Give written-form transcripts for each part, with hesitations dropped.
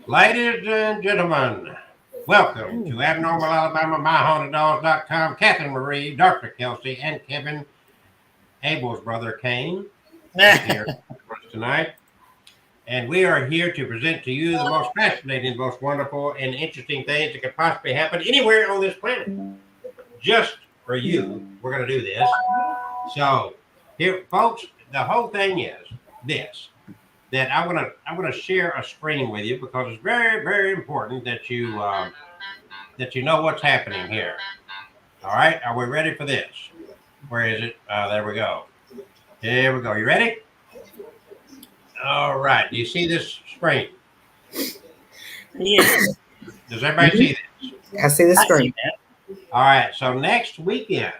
Ladies and gentlemen, welcome to Abnormal Alabama, MyHauntedDolls.com. Catherine Marie, Dr. Kelsey, and Kevin, Abel's brother Kane, is here with us tonight. And we are here to present to you the most fascinating, most wonderful, and interesting things that could possibly happen anywhere on this planet. Just for you, we're going to do this. So, here, folks, the whole thing is this. That I'm gonna share a screen with you because it's very very important that you know what's happening here. All right, are we ready for this? Where is it? There we go. Here we go. You ready? All right. Do you see this screen? Yes. Does everybody see this? I see the screen. All right. So next weekend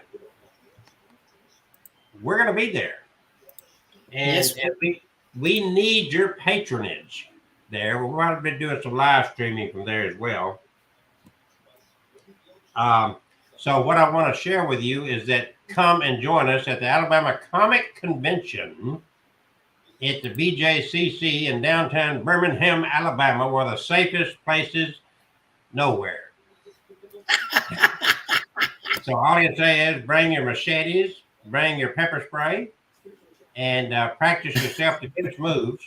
we're gonna be there, and we need your patronage there. We're going to be doing some live streaming from there as well. So what I want to share with you is that come and join us at the Alabama Comic Convention at the BJCC in downtown Birmingham, Alabama, one of the safest places nowhere. So all you say is bring your machetes, bring your pepper spray, and practice yourself to finish moves,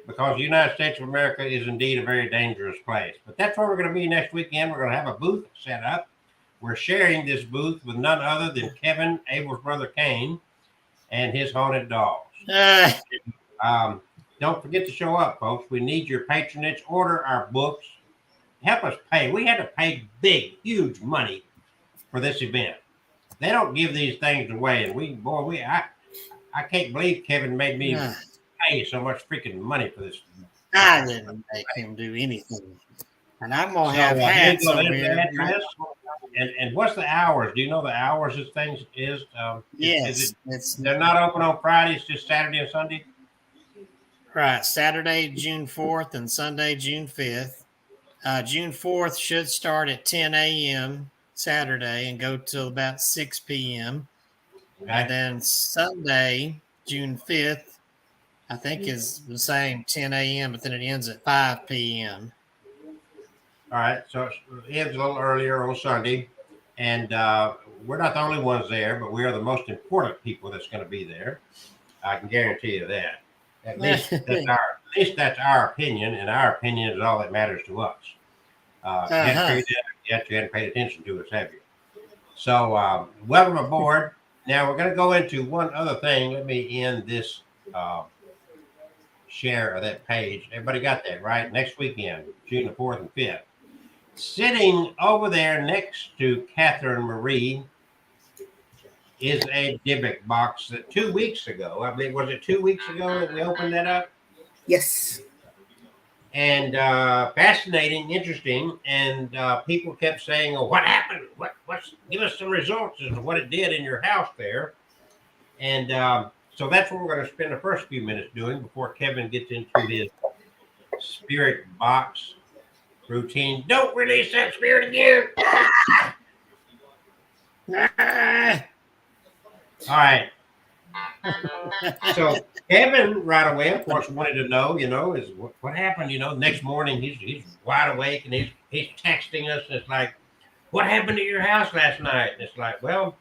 because the United States of America is indeed a very dangerous place. But that's where we're going to be next weekend. We're going to have a booth set up. We're sharing this booth with none other than Kevin, Abel's brother Kane, and his haunted dolls. Don't forget to show up, folks. We need your patronage. Order our books. Help us pay. We had to pay big, huge money for this event. They don't give these things away, and I can't believe Kevin made me pay so much freaking money for this. I didn't make him do anything. And I'm going to have hats over here. And what's the hours? Do you know the hours this thing is? Yes. They're not open on Fridays, just Saturday and Sunday? Right. Saturday, June 4th and Sunday, June 5th. June 4th should start at 10 a.m. Saturday and go till about 6 p.m. Okay. And then Sunday, June 5th, I think is the same 10 a.m., but then it ends at 5 p.m. All right. So it ends a little earlier on Sunday. And we're not the only ones there, but we are the most important people that's going to be there. I can guarantee you that. At least that's our opinion, and our opinion is all that matters to us. You hadn't paid attention to us, have you? So welcome aboard. Now we're going to go into one other thing. Let me end this share of that page. Everybody got that, right? Next weekend, June the 4th and 5th. Sitting over there next to Catherine Marie is a DYBBUK box that 2 weeks ago, I believe, was it 2 weeks ago that we opened that up? Yes. And fascinating, interesting, and people kept saying, "Oh, what happened? Give us some results as to what it did in your house there." And so that's what we're going to spend the first few minutes doing before Kevin gets into his spirit box routine. Don't release that spirit again. All right. So Kevin right away, of course, wanted to know, is what happened. Next morning he's wide awake and he's texting us. And it's like, what happened to your house last night? And it's like, well,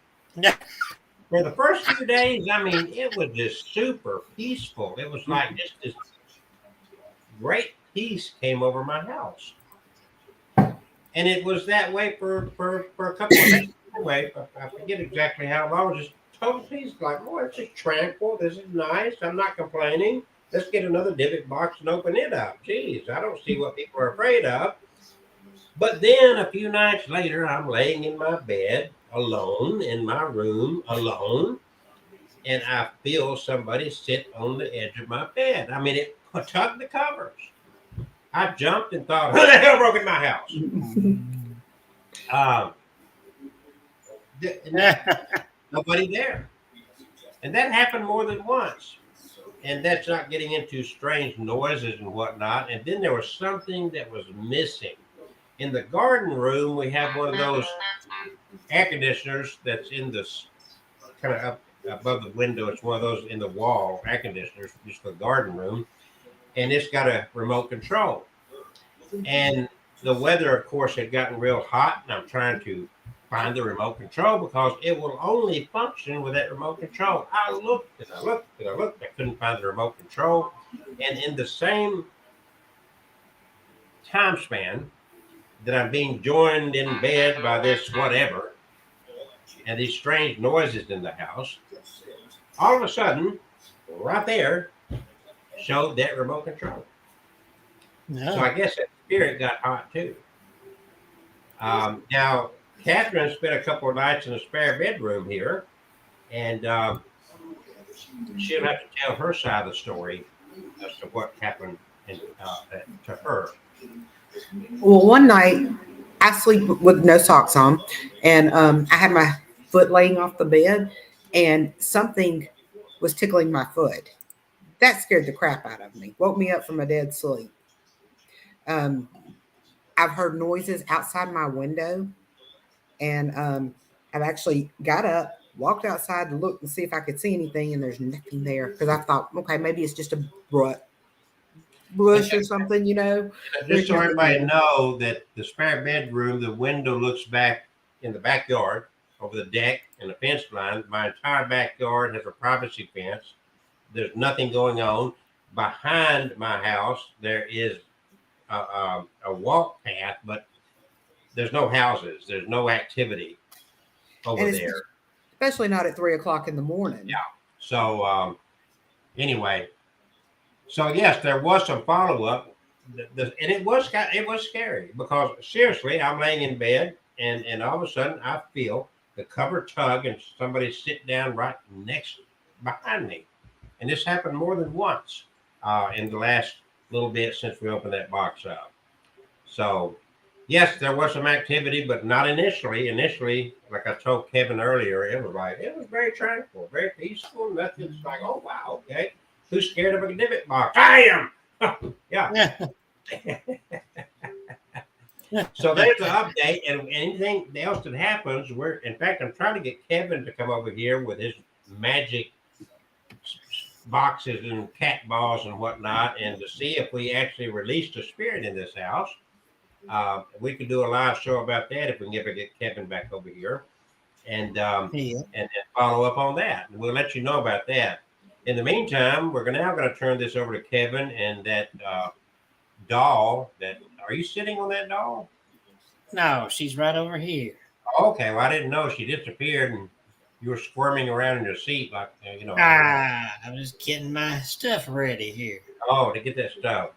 for the first few days, I mean, it was just super peaceful. It was like just this great peace came over my house, and it was that way for a couple of days. Anyway, I forget exactly how long. Just total peace, like, oh, it's just tranquil. This is nice. I'm not complaining. Let's get another DYBBUK box and open it up. Jeez, I don't see what people are afraid of. But then a few nights later, I'm laying in my bed alone, in my room alone, and I feel somebody sit on the edge of my bed. I mean, it tugged the covers. I jumped and thought, who the hell broke in my house? Nobody there. And that happened more than once. And that's not getting into strange noises and whatnot. And then there was something that was missing. In the garden room, we have one of those air conditioners that's in this kind of up above the window. It's one of those in the wall air conditioners, just for the garden room. And it's got a remote control. And the weather, of course, had gotten real hot, and I'm trying to find the remote control because it will only function with that remote control. I looked and I looked and I looked. I couldn't find the remote control. And in the same time span that I'm being joined in bed by this whatever and these strange noises in the house, all of a sudden, right there, showed that remote control. So I guess that spirit got hot too. Now, Catherine spent a couple of nights in a spare bedroom here, and she'll have to tell her side of the story as to what happened to her. Well, one night I sleep with no socks on, and I had my foot laying off the bed, and something was tickling my foot. That scared the crap out of me. Woke me up from a dead sleep. Um, I've heard noises outside my window, and I've actually got up, walked outside to look and see if I could see anything, and there's nothing there because I thought, okay, maybe it's just a bush or something, you know. Just so everybody know that the spare bedroom, the window looks back in the backyard over the deck and the fence line. My entire backyard has a privacy fence. There's nothing going on. Behind my house, there is a walk path, but there's no houses. There's no activity over there. Especially not at 3:00 in the morning. Yeah. So anyway, so yes, there was some follow up, and it was scary because seriously, I'm laying in bed, and all of a sudden I feel the cover tug and somebody sit down right next behind me, and this happened more than once in the last little bit since we opened that box up. So yes, there was some activity, but not initially. Initially, like I told Kevin earlier, it was very tranquil, very peaceful. Nothing's like, oh wow, okay. Who's scared of a DYBBUK box? I am. Yeah. So there's the update, and anything else that happens, in fact, I'm trying to get Kevin to come over here with his magic boxes and cat balls and whatnot, and to see if we actually released a spirit in this house. We could do a live show about that if we can ever get Kevin back over here, and follow up on that. And we'll let you know about that. In the meantime, we're now going to turn this over to Kevin and that doll. Are you sitting on that doll? No, she's right over here. Okay, well I didn't know she disappeared and you were squirming around in your seat like you know. I'm just getting my stuff ready here. Oh, to get that stuff.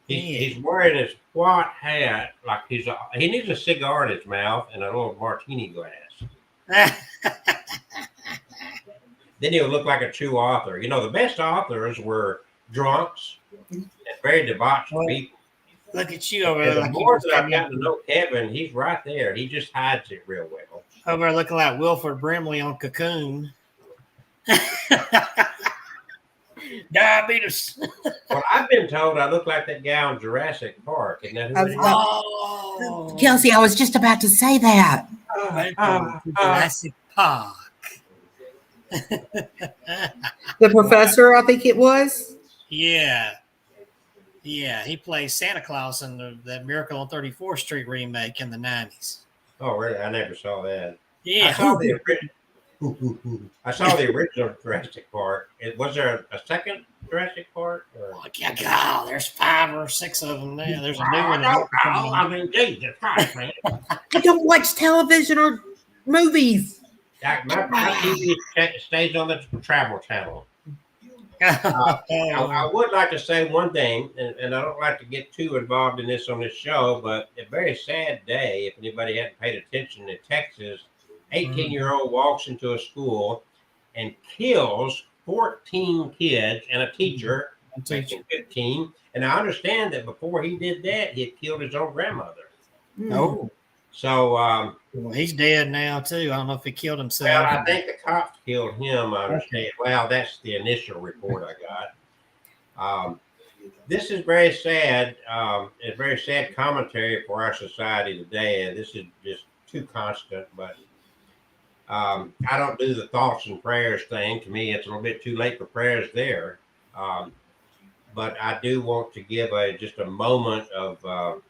He's wearing his white hat like he needs a cigar in his mouth and a little martini glass. Then he'll look like a true author. You know, the best authors were drunks and very debauched people. Look at you over there. The more that I've gotten to know Kevin, he's right there. He just hides it real well. Over there looking like Wilford Brimley on Cocoon. Diabetes. Well, I've been told I look like that guy on Jurassic Park. Isn't that who it is? Oh, Kelsey, I was just about to say that. Jurassic Park. The professor, I think it was. Yeah, he plays Santa Claus in that Miracle on 34th Street remake in the 90s. Oh, really? I never saw that. Yeah, I saw the original Jurassic Park. Was there a second Jurassic Park? Oh, God, there's 5 or 6 of them now. There's a new one. I mean, Jesus Christ, man. I don't watch television or movies. My TV stays on the Travel Channel. I would like to say one thing, and I don't like to get too involved in this on this show, but a very sad day, if anybody hadn't paid attention, in Texas, 18-year-old walks into a school and kills 14 kids and a teacher, 15. And I understand that before he did that, he had killed his own grandmother. Oh. So well, he's dead now too. I don't know if he killed himself. Well, I think the cops killed him. I understand. Well, that's the initial report I got. This is very sad. It's very sad commentary for our society today, and this is just too constant. But I don't do the thoughts and prayers thing. To me, it's a little bit too late for prayers there. but I do want to give just a moment of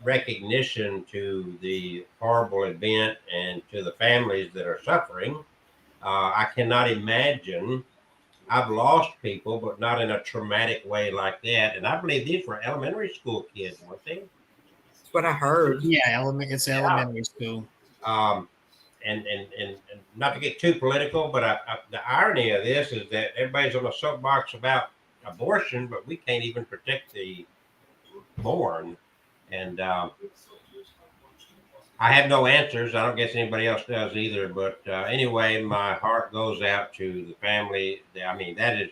recognition to the horrible event and to the families that are suffering. I cannot imagine. I've lost people, but not in a traumatic way like that. And I believe these were elementary school kids, weren't they? That's what I heard. Yeah, it's elementary school. Um, and not to get too political, but the irony of this is that everybody's on a soapbox about abortion, but we can't even protect the born. And I have no answers. I don't guess anybody else does either. But anyway, my heart goes out to the family. I mean, that is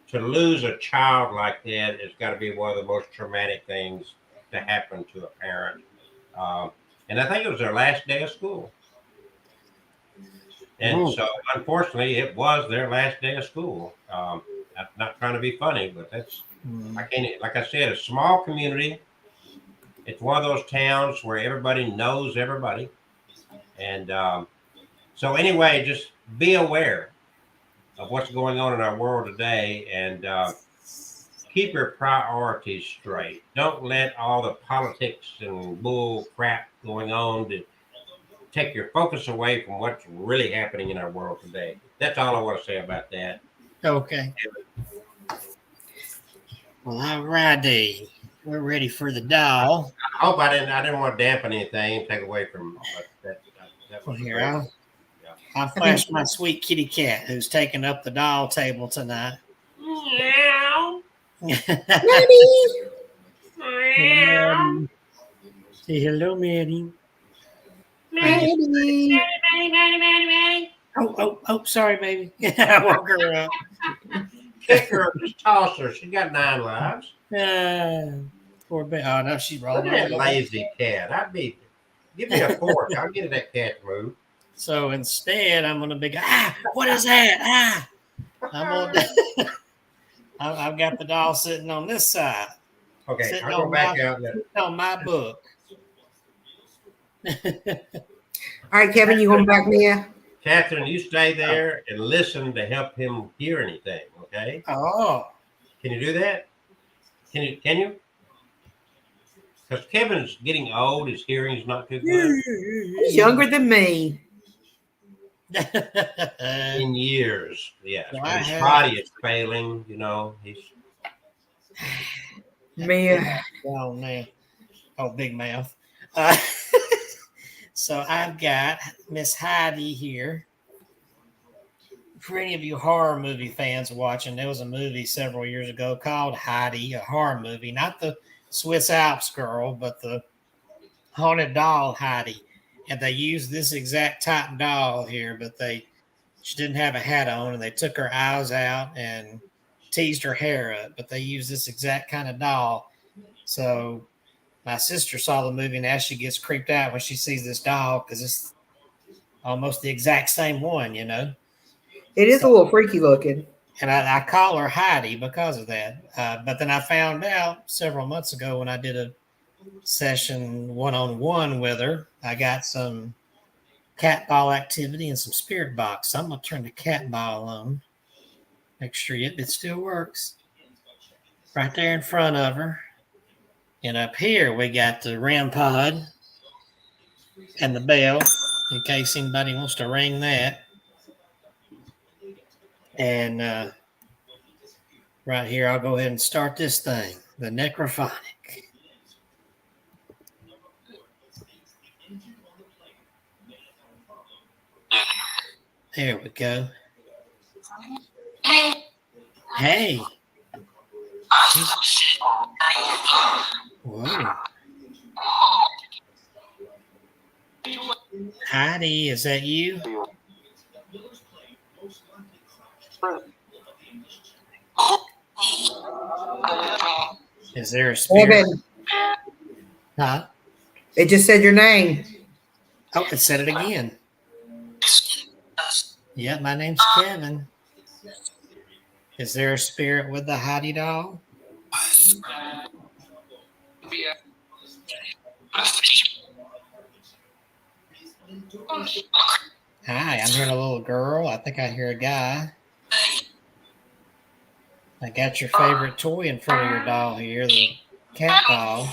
to lose a child like that has got to be one of the most traumatic things to happen to a parent. And I think it was their last day of school. And so, unfortunately, it was their last day of school. I'm not trying to be funny, but I can't. Like I said, a small community. It's one of those towns where everybody knows everybody, and so anyway, just be aware of what's going on in our world today, and keep your priorities straight. Don't let all the politics and bull crap going on to take your focus away from what's really happening in our world today. That's all I want to say about that. Okay. Well, all righty. We're ready for the doll. I hope I didn't want to dampen anything, take away from that. Well, here, I'll flash my sweet kitty cat who's taking up the doll table tonight. Meow. Maddie! Meow. Say hello, Maddie. Maddie! Oh, sorry, baby. I woke her up. Kick her, just toss her. She got 9 lives. Poor baby. Oh, no, she's Look rolling. at that lazy cat. Give me a fork. I'll get that cat to move. So instead, I'm going to be, what is that? I've got the doll sitting on this side. Okay, I'll go back out there. On my book. All right, Kevin, you going back, Mia? Catherine, you stay there and listen to help him hear anything, okay? Oh. Can you do that? Can you? Because Kevin's getting old, his hearing's not too good. He's younger than me. In years, yes. Well, His body is failing, he's... Mia. Oh, man. Oh, big mouth. So I've got Miss Heidi here. For any of you horror movie fans watching, there was a movie several years ago called Heidi, a horror movie, not the Swiss Alps girl, but the haunted doll Heidi. And they used this exact type doll here, but she didn't have a hat on, and they took her eyes out and teased her hair up. But they used this exact kind of doll. So my sister saw the movie, and now she gets creeped out when she sees this doll because it's almost the exact same one, It is a little freaky looking. And I call her Heidi because of that. But then I found out several months ago when I did a session one-on-one with her, I got some cat ball activity and some spirit box. So I'm going to turn the cat ball on. Make sure it still works. Right there in front of her. And up here, we got the REM pod and the bell, in case anybody wants to ring that. And right here, I'll go ahead and start this thing, the necrophonic. There we go. Hey. Whoa. Heidi, is that you? Is there a spirit? Kevin, Huh? it just said your name. Oh, it said it again. Yeah, my name's Kevin. Is there a spirit with the Heidi doll? Hi, I'm hearing a little girl. I think I hear a guy. I got your favorite toy in front of your doll here, the cat doll.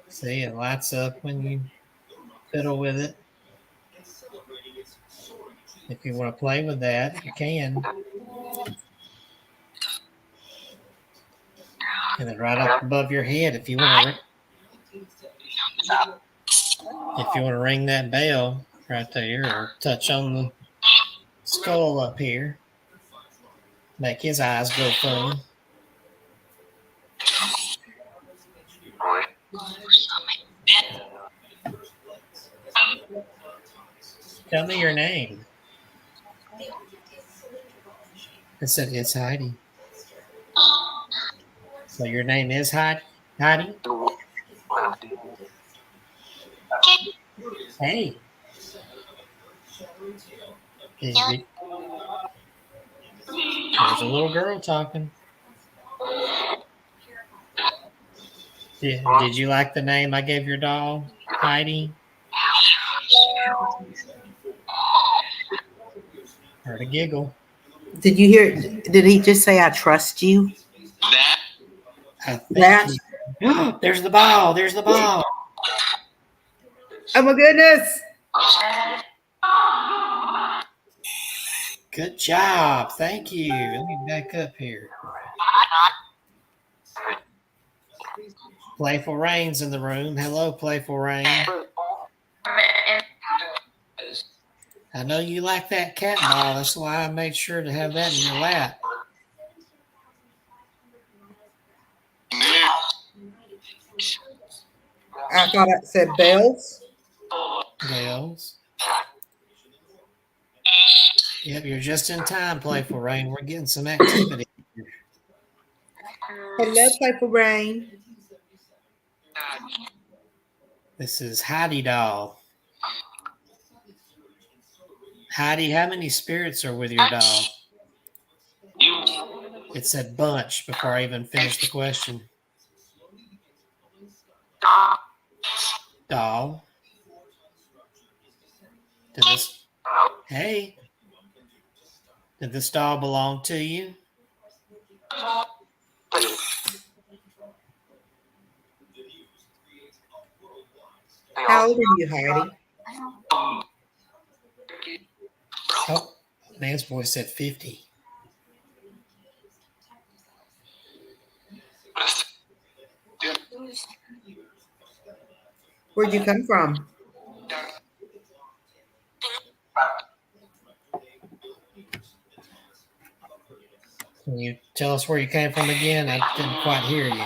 See, it lights up when you fiddle with it. If you want to play with that, you can. And then right up above your head, if you want to ring that bell right there, or touch on the skull up here, make his eyes go funny. Tell me your name. I said it's Heidi. So your name is Heidi? Hey. There's a little girl talking. Did you like the name I gave your doll, Heidi? Heard a giggle. Did you hear? Did he just say, I trust you? I think there's the ball. There's the ball. Oh my goodness. Good job. Thank you. Let me back up here. Playful Rain's in the room. Hello, Playful Rain. I know you like that cat ball. That's why I made sure to have that in your lap. I thought it said bells. Bells. Yep, you're just in time, Playful Rain. We're getting some activity. Hello, Playful Rain. This is Heidi doll. Heidi, how many spirits are with your doll? It said bunch before I even finished the question. Doll. Hey. Did this doll belong to you? How old are you, Heidi? Oh, man's voice said 50. Where'd you come from? Can you tell us where you came from again? I didn't quite hear you.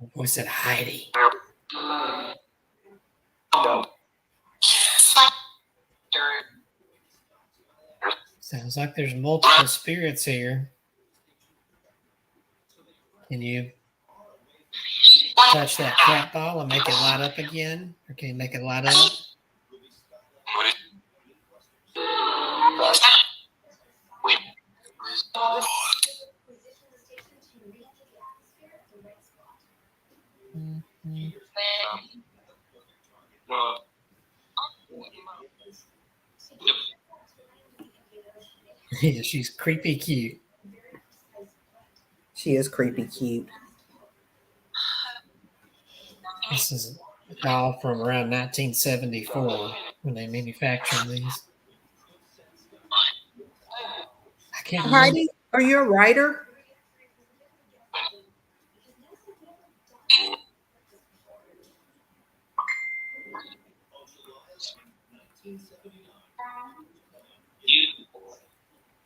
My voice said Heidi. Sounds like there's multiple spirits here. Can you touch that cat ball and make it light up again? Or can you make it light up? Yeah, she's creepy cute. She is creepy cute. This is a doll from around 1974 when they manufactured these. I can't remember. Heidi, are you a writer?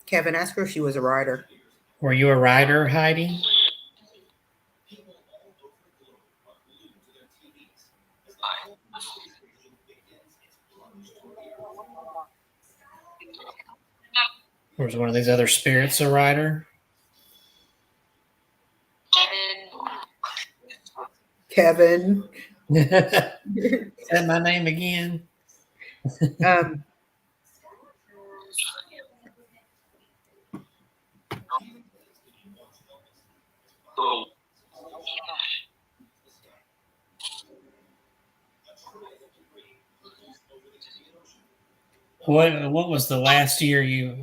Kevin asked her if she was a writer. Were you a writer, Heidi? Or was one of these other spirits a writer? Kevin. Said my name again. What was the last year you?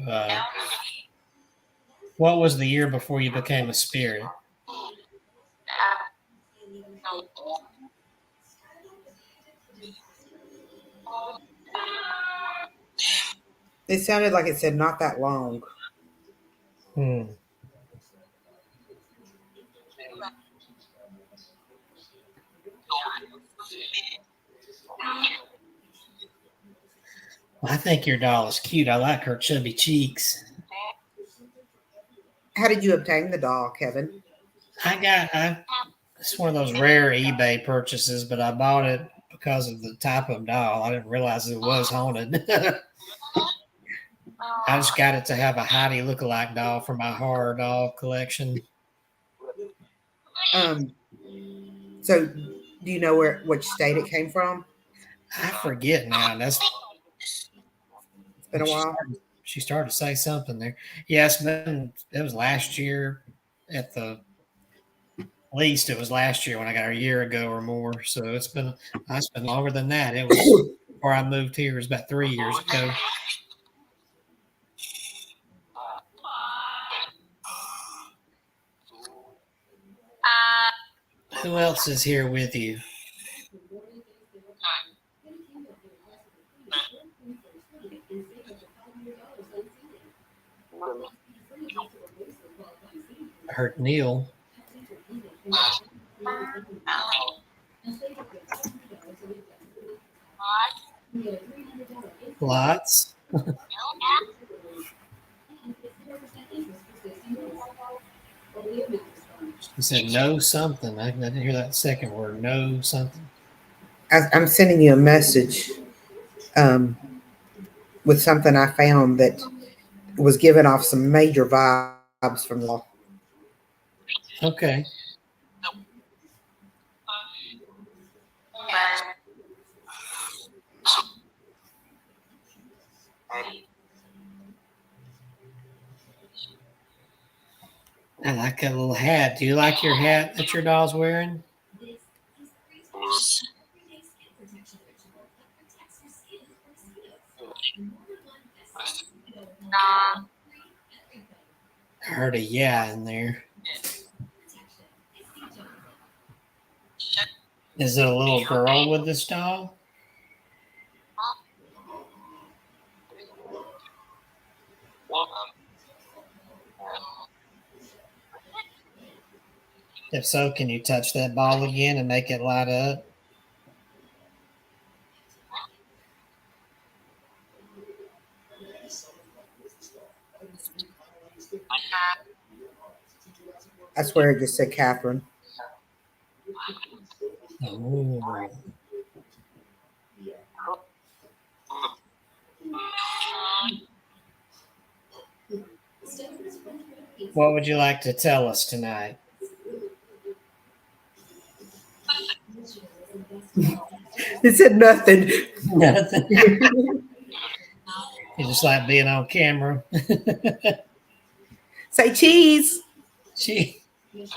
What was the year before you became a spirit? It sounded like it said not that long. Hmm. Well, I think your doll is cute. I like her chubby cheeks. How did you obtain the doll, Kevin? It's one of those rare eBay purchases, but I bought it because of the type of doll. I didn't realize it was haunted. I just got it to have a Heidi lookalike doll for my horror doll collection. So do you know which state it came from? I forget now. It's been a while. She started to say something there. Yes, it was last year at the least. It was last year when I got her a year ago or more. So it's been longer than that. It was before I moved here. It was about 3 years ago. Who else is here with you? I heard Neil. Lots. He said no something. I didn't hear that second word. No something. I'm sending you a message with something I found that was giving off some major vibes from the. Okay. I like that little hat. Do you like your hat that your doll's wearing? I heard a yeah in there. Is it a little girl with this doll? If so, can you touch that ball again and make it light up? I swear it just said Catherine. Oh. What would you like to tell us tonight? It said nothing. Nothing. You just like being on camera. Say cheese. Gee. Is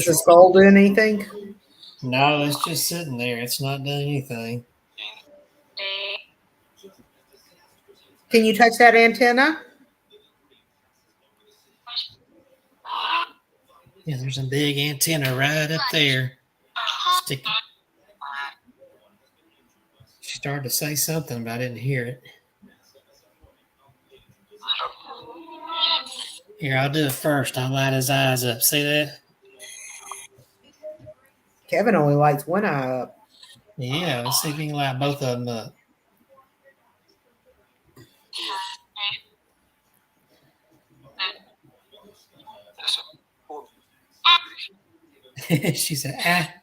the skull doing anything? No, it's just sitting there. It's not doing anything. Can you touch that antenna? Yeah, there's a big antenna right up there. Sticking. She started to say something, but I didn't hear it. Here, I'll do it first. I'll light his eyes up. See that? Kevin only lights one eye up. Yeah, let's see if we can light both of them up. She said, ah.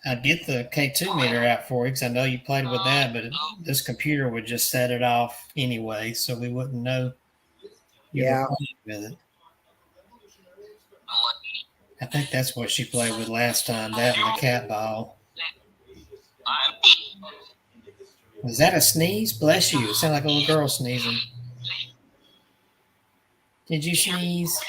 I'd get the K2 meter out for you because I know you played with that, but this computer would just set it off anyway, so we wouldn't know you were playing with it. I think that's what she played with last time, that and the cat ball. Was that a sneeze? Bless you. It sounded like a little girl sneezing. Did you sneeze?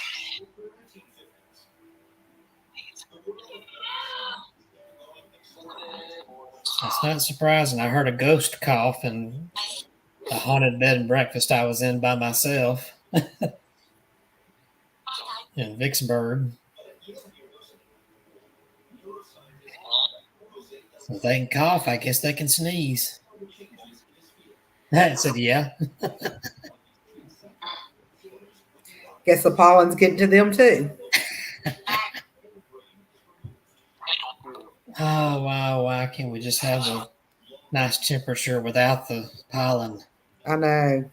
That's not surprising. I heard a ghost cough in the haunted bed and breakfast I was in by myself in Vicksburg. So if they can cough, I guess they can sneeze. I said, yeah. Guess the pollen's getting to them too. Oh, wow. Why can't we just have a nice temperature without the pollen? I know.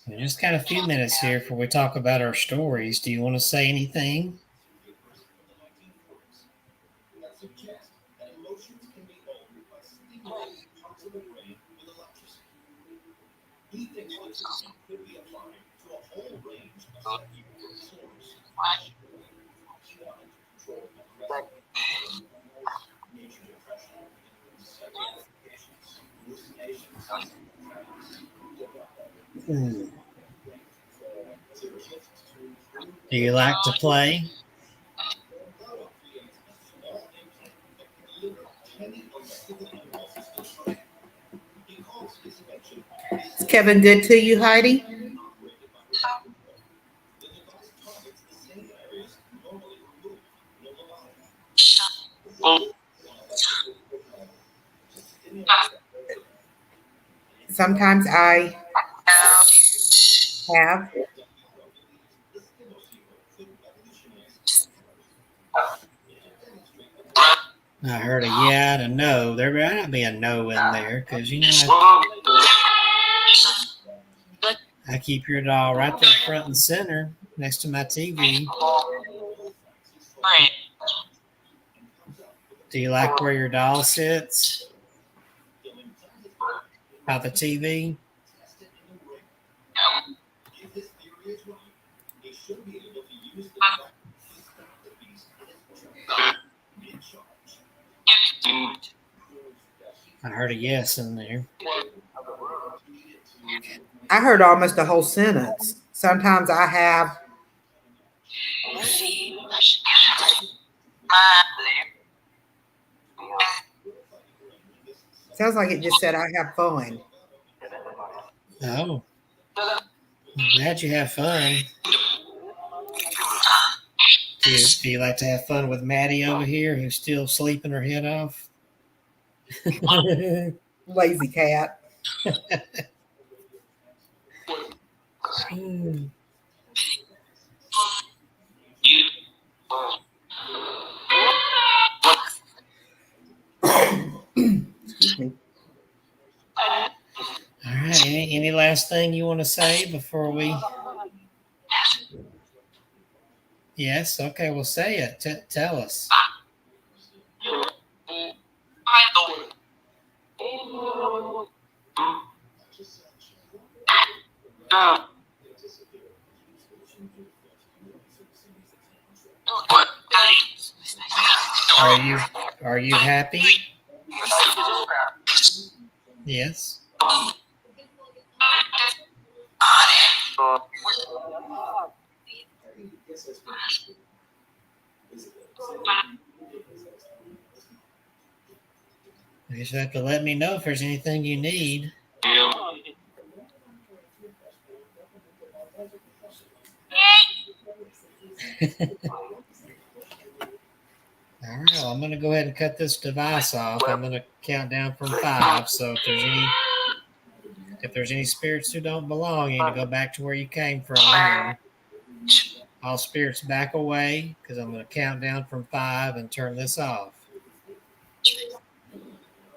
We just got a few minutes here before we talk about our stories. Do you want to say anything? Do you like to play? Is Kevin good to you, Heidi? Sometimes I have. I heard a yeah and a no. There better not be a no in there because, you know, I keep your doll right there front and center next to my TV. Do you like where your doll sits? By the TV? I heard a yes in there. I heard almost a whole sentence. Sometimes I have. Sounds like it just said I have fun. Oh, I'm glad you have fun. Do you like to have fun with Maddie over here who's still sleeping her head off? Lazy cat. Excuse me. All right. Any last thing you want to say before we? Yes. Okay. Well, say it. Tell us. Are you happy? Yes. You just have to let me know if there's anything you need. All right, well, I'm going to go ahead and cut this device off. I'm going to count down from 5. So if there's any spirits who don't belong, you need to go back to where you came from. And all spirits back away because I'm going to count down from 5 and turn this off.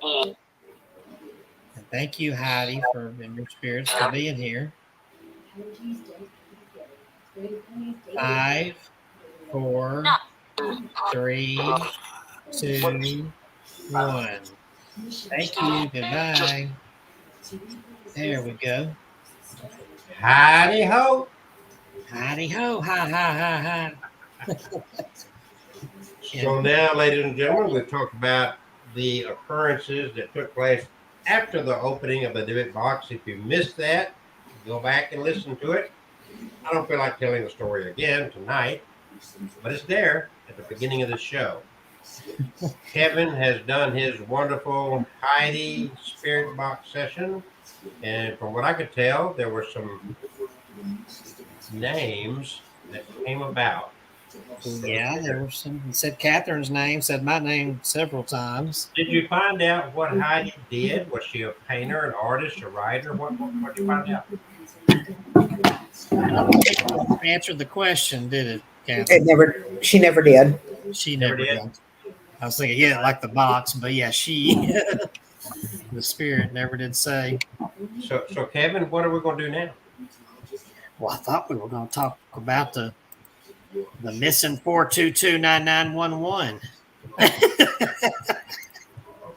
And thank you, Heidi, and your spirits for being here. 5, 4, 3, 2, 1. Thank you. Goodbye. There we go. Howdy ho. Howdy ho. Ha ha ha ha. So now, ladies and gentlemen, we've talked about the occurrences that took place after the opening of the DYBBUK box. If you missed that, go back and listen to it. I don't feel like telling the story again tonight, but it's there at the beginning of the show. Kevin has done his wonderful Heidi spirit box session, and from what I could tell, there were some names that came about. Yeah, there were some. It said Catherine's name, said my name several times. Did you find out what Heidi did? Was she a painter, an artist, a writer? What did you find out? I don't think it answered the question, did it, Catherine? She never did. She Never never did? did. I was thinking, yeah, like the box, but yeah, she, the spirit never did say. So Kevin, what are we going to do now? Well, I thought we were going to talk about the missing 4229911.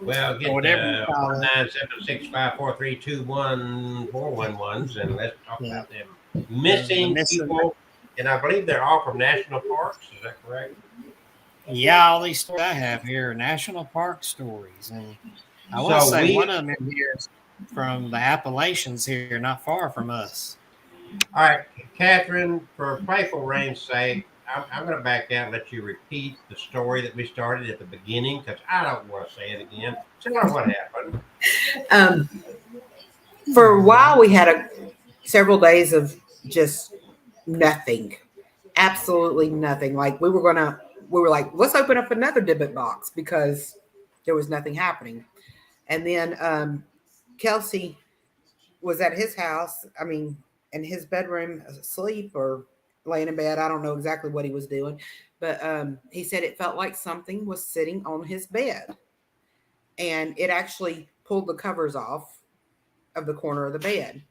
Well, get Whatever you call it. 97654321411s and let's talk Yeah. about them missing people. And I believe they're all from national parks. Is that correct? Yeah, all these stories I have here are national park stories, and I want to say one of them in here is from the Appalachians here, not far from us. All right, Catherine, for Playful Rain's sake, I'm going to back out and let you repeat the story that we started at the beginning because I don't want to say it again. Tell her what happened. For a while, we had several days of just nothing, absolutely nothing. Like we were like, let's open up another DYBBUK box because there was nothing happening. And then Kelsey was at his house. I mean, in his bedroom, asleep or laying in bed. I don't know exactly what he was doing, but he said it felt like something was sitting on his bed, and it actually pulled the covers off of the corner of the bed.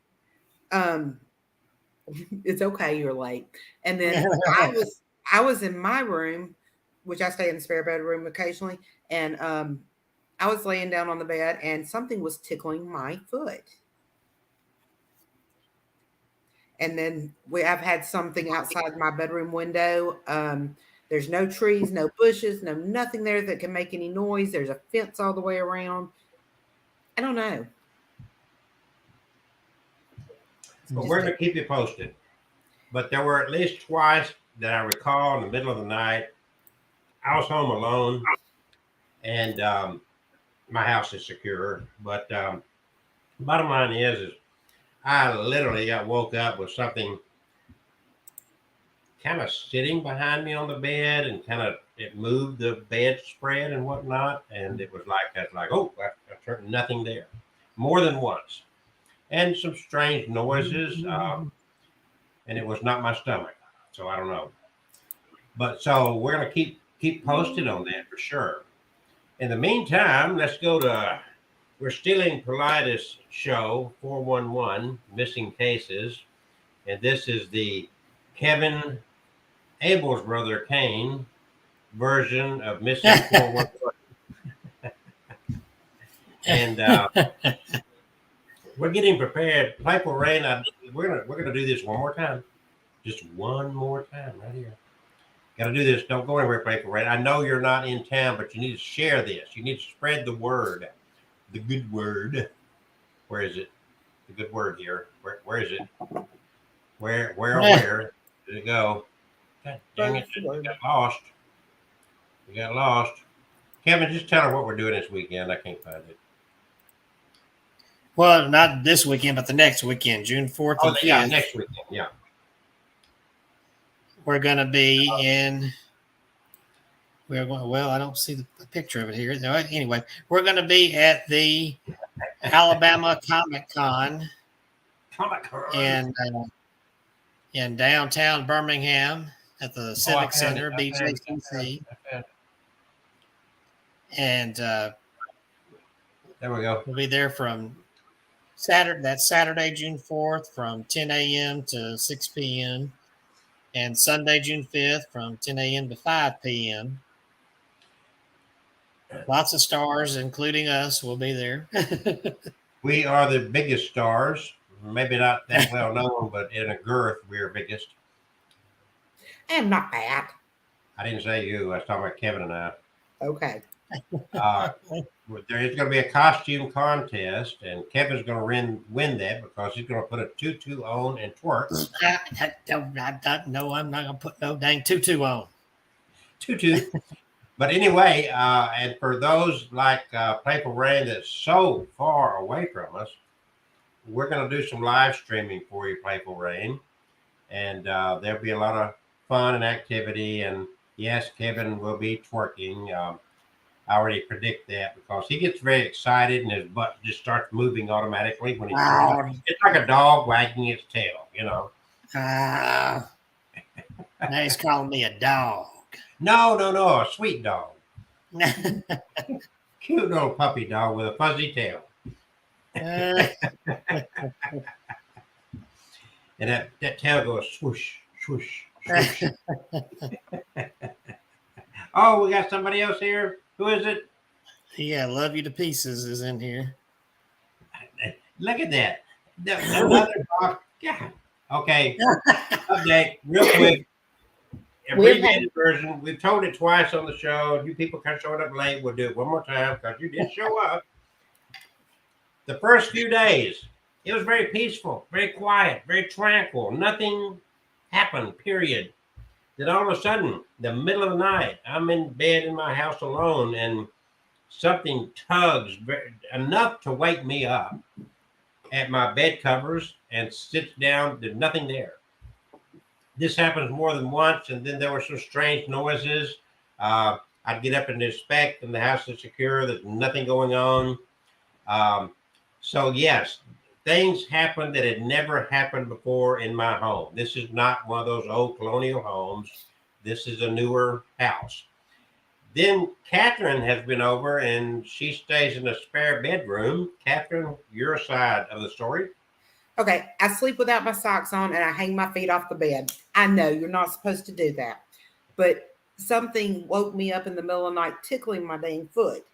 It's okay, you're late. And then I was in my room, which I stay in the spare bedroom occasionally, and I was laying down on the bed, and something was tickling my foot. And then I've had something outside my bedroom window. There's no trees, no bushes, nothing there that can make any noise. There's a fence all the way around. I don't know. Well, we're going to keep you posted. But there were at least twice that I recall in the middle of the night. I was home alone, and my house is secure. But bottom line is I literally got woke up with something kind of sitting behind me on the bed, and it moved the bedspread and whatnot, and it was like oh, I turned nothing there, more than once, and some strange noises, and it was not my stomach, so I don't know. But so we're gonna keep posted on that for sure. In the meantime, let's go to. We're stealing Politis show 411 missing cases, and this is the Kevin Abel's brother Kane version of missing 411. And we're getting prepared. Playful Rain, we're gonna do this one more time, just one more time right here. Got to do this. Don't go anywhere, Playful Rain. I know you're not in town, but you need to share this. You need to spread the word. The good word. Where is it? The good word here. Where is it? Where did it go? God dang it. We got lost. We got lost. Kevin, just tell her what we're doing this weekend. I can't find it. Well, not this weekend, but the next weekend, June 4th and 5th. Yeah, next weekend. Yeah. We're going to be in. Well, I don't see the picture of it here. Anyway, we're going to be at the Alabama Comic Con in downtown Birmingham at the Civic Center, BJCC. And there we go. We'll be there from Saturday, June 4th, from 10 a.m. to 6 p.m. and Sunday, June 5th, from 10 a.m. to 5 p.m. Lots of stars, including us, will be there. We are the biggest stars. Maybe not that well known, but in a girth, we're biggest. I'm not bad. I didn't say you. I was talking about Kevin and I. Okay. Uh, there is going to be a costume contest, and Kevin's going to win that because he's going to put a tutu on and twerk. No, I'm not gonna put no dang tutu on. Tutu. But anyway, and for those like Playful Rain that's so far away from us, we're going to do some live streaming for you, Playful Rain. And there'll be a lot of fun and activity. And yes, Kevin will be twerking. I already predict that because he gets very excited and his butt just starts moving automatically when he's twerking. It's like a dog wagging its tail, you know. Now he's calling me a dog. No, a sweet dog. Cute little puppy dog with a fuzzy tail. And that tail goes swoosh, swoosh, swoosh. Oh, we got somebody else here. Who is it? Yeah, Love You to Pieces is in here. Look at that. Another dog. Yeah. Okay. Update real quick. Abbreviated version. We've told it twice on the show. You people kind of showed up late. We'll do it one more time because you did show up. The first few days, it was very peaceful, very quiet, very tranquil. Nothing happened, period. Then all of a sudden, the middle of the night, I'm in bed in my house alone and something tugs enough to wake me up at my bed covers and sits down. There's nothing there. This happens more than once, and then there were some strange noises. I'd get up and inspect, and the house is secure. There's nothing going on. So yes, things happened that had never happened before in my home. This is not one of those old colonial homes. This is a newer house. Then Catherine has been over and she stays in a spare bedroom. Catherine, your side of the story. Okay, I sleep without my socks on and I hang my feet off the bed. I know you're not supposed to do that, but something woke me up in the middle of the night tickling my dang foot.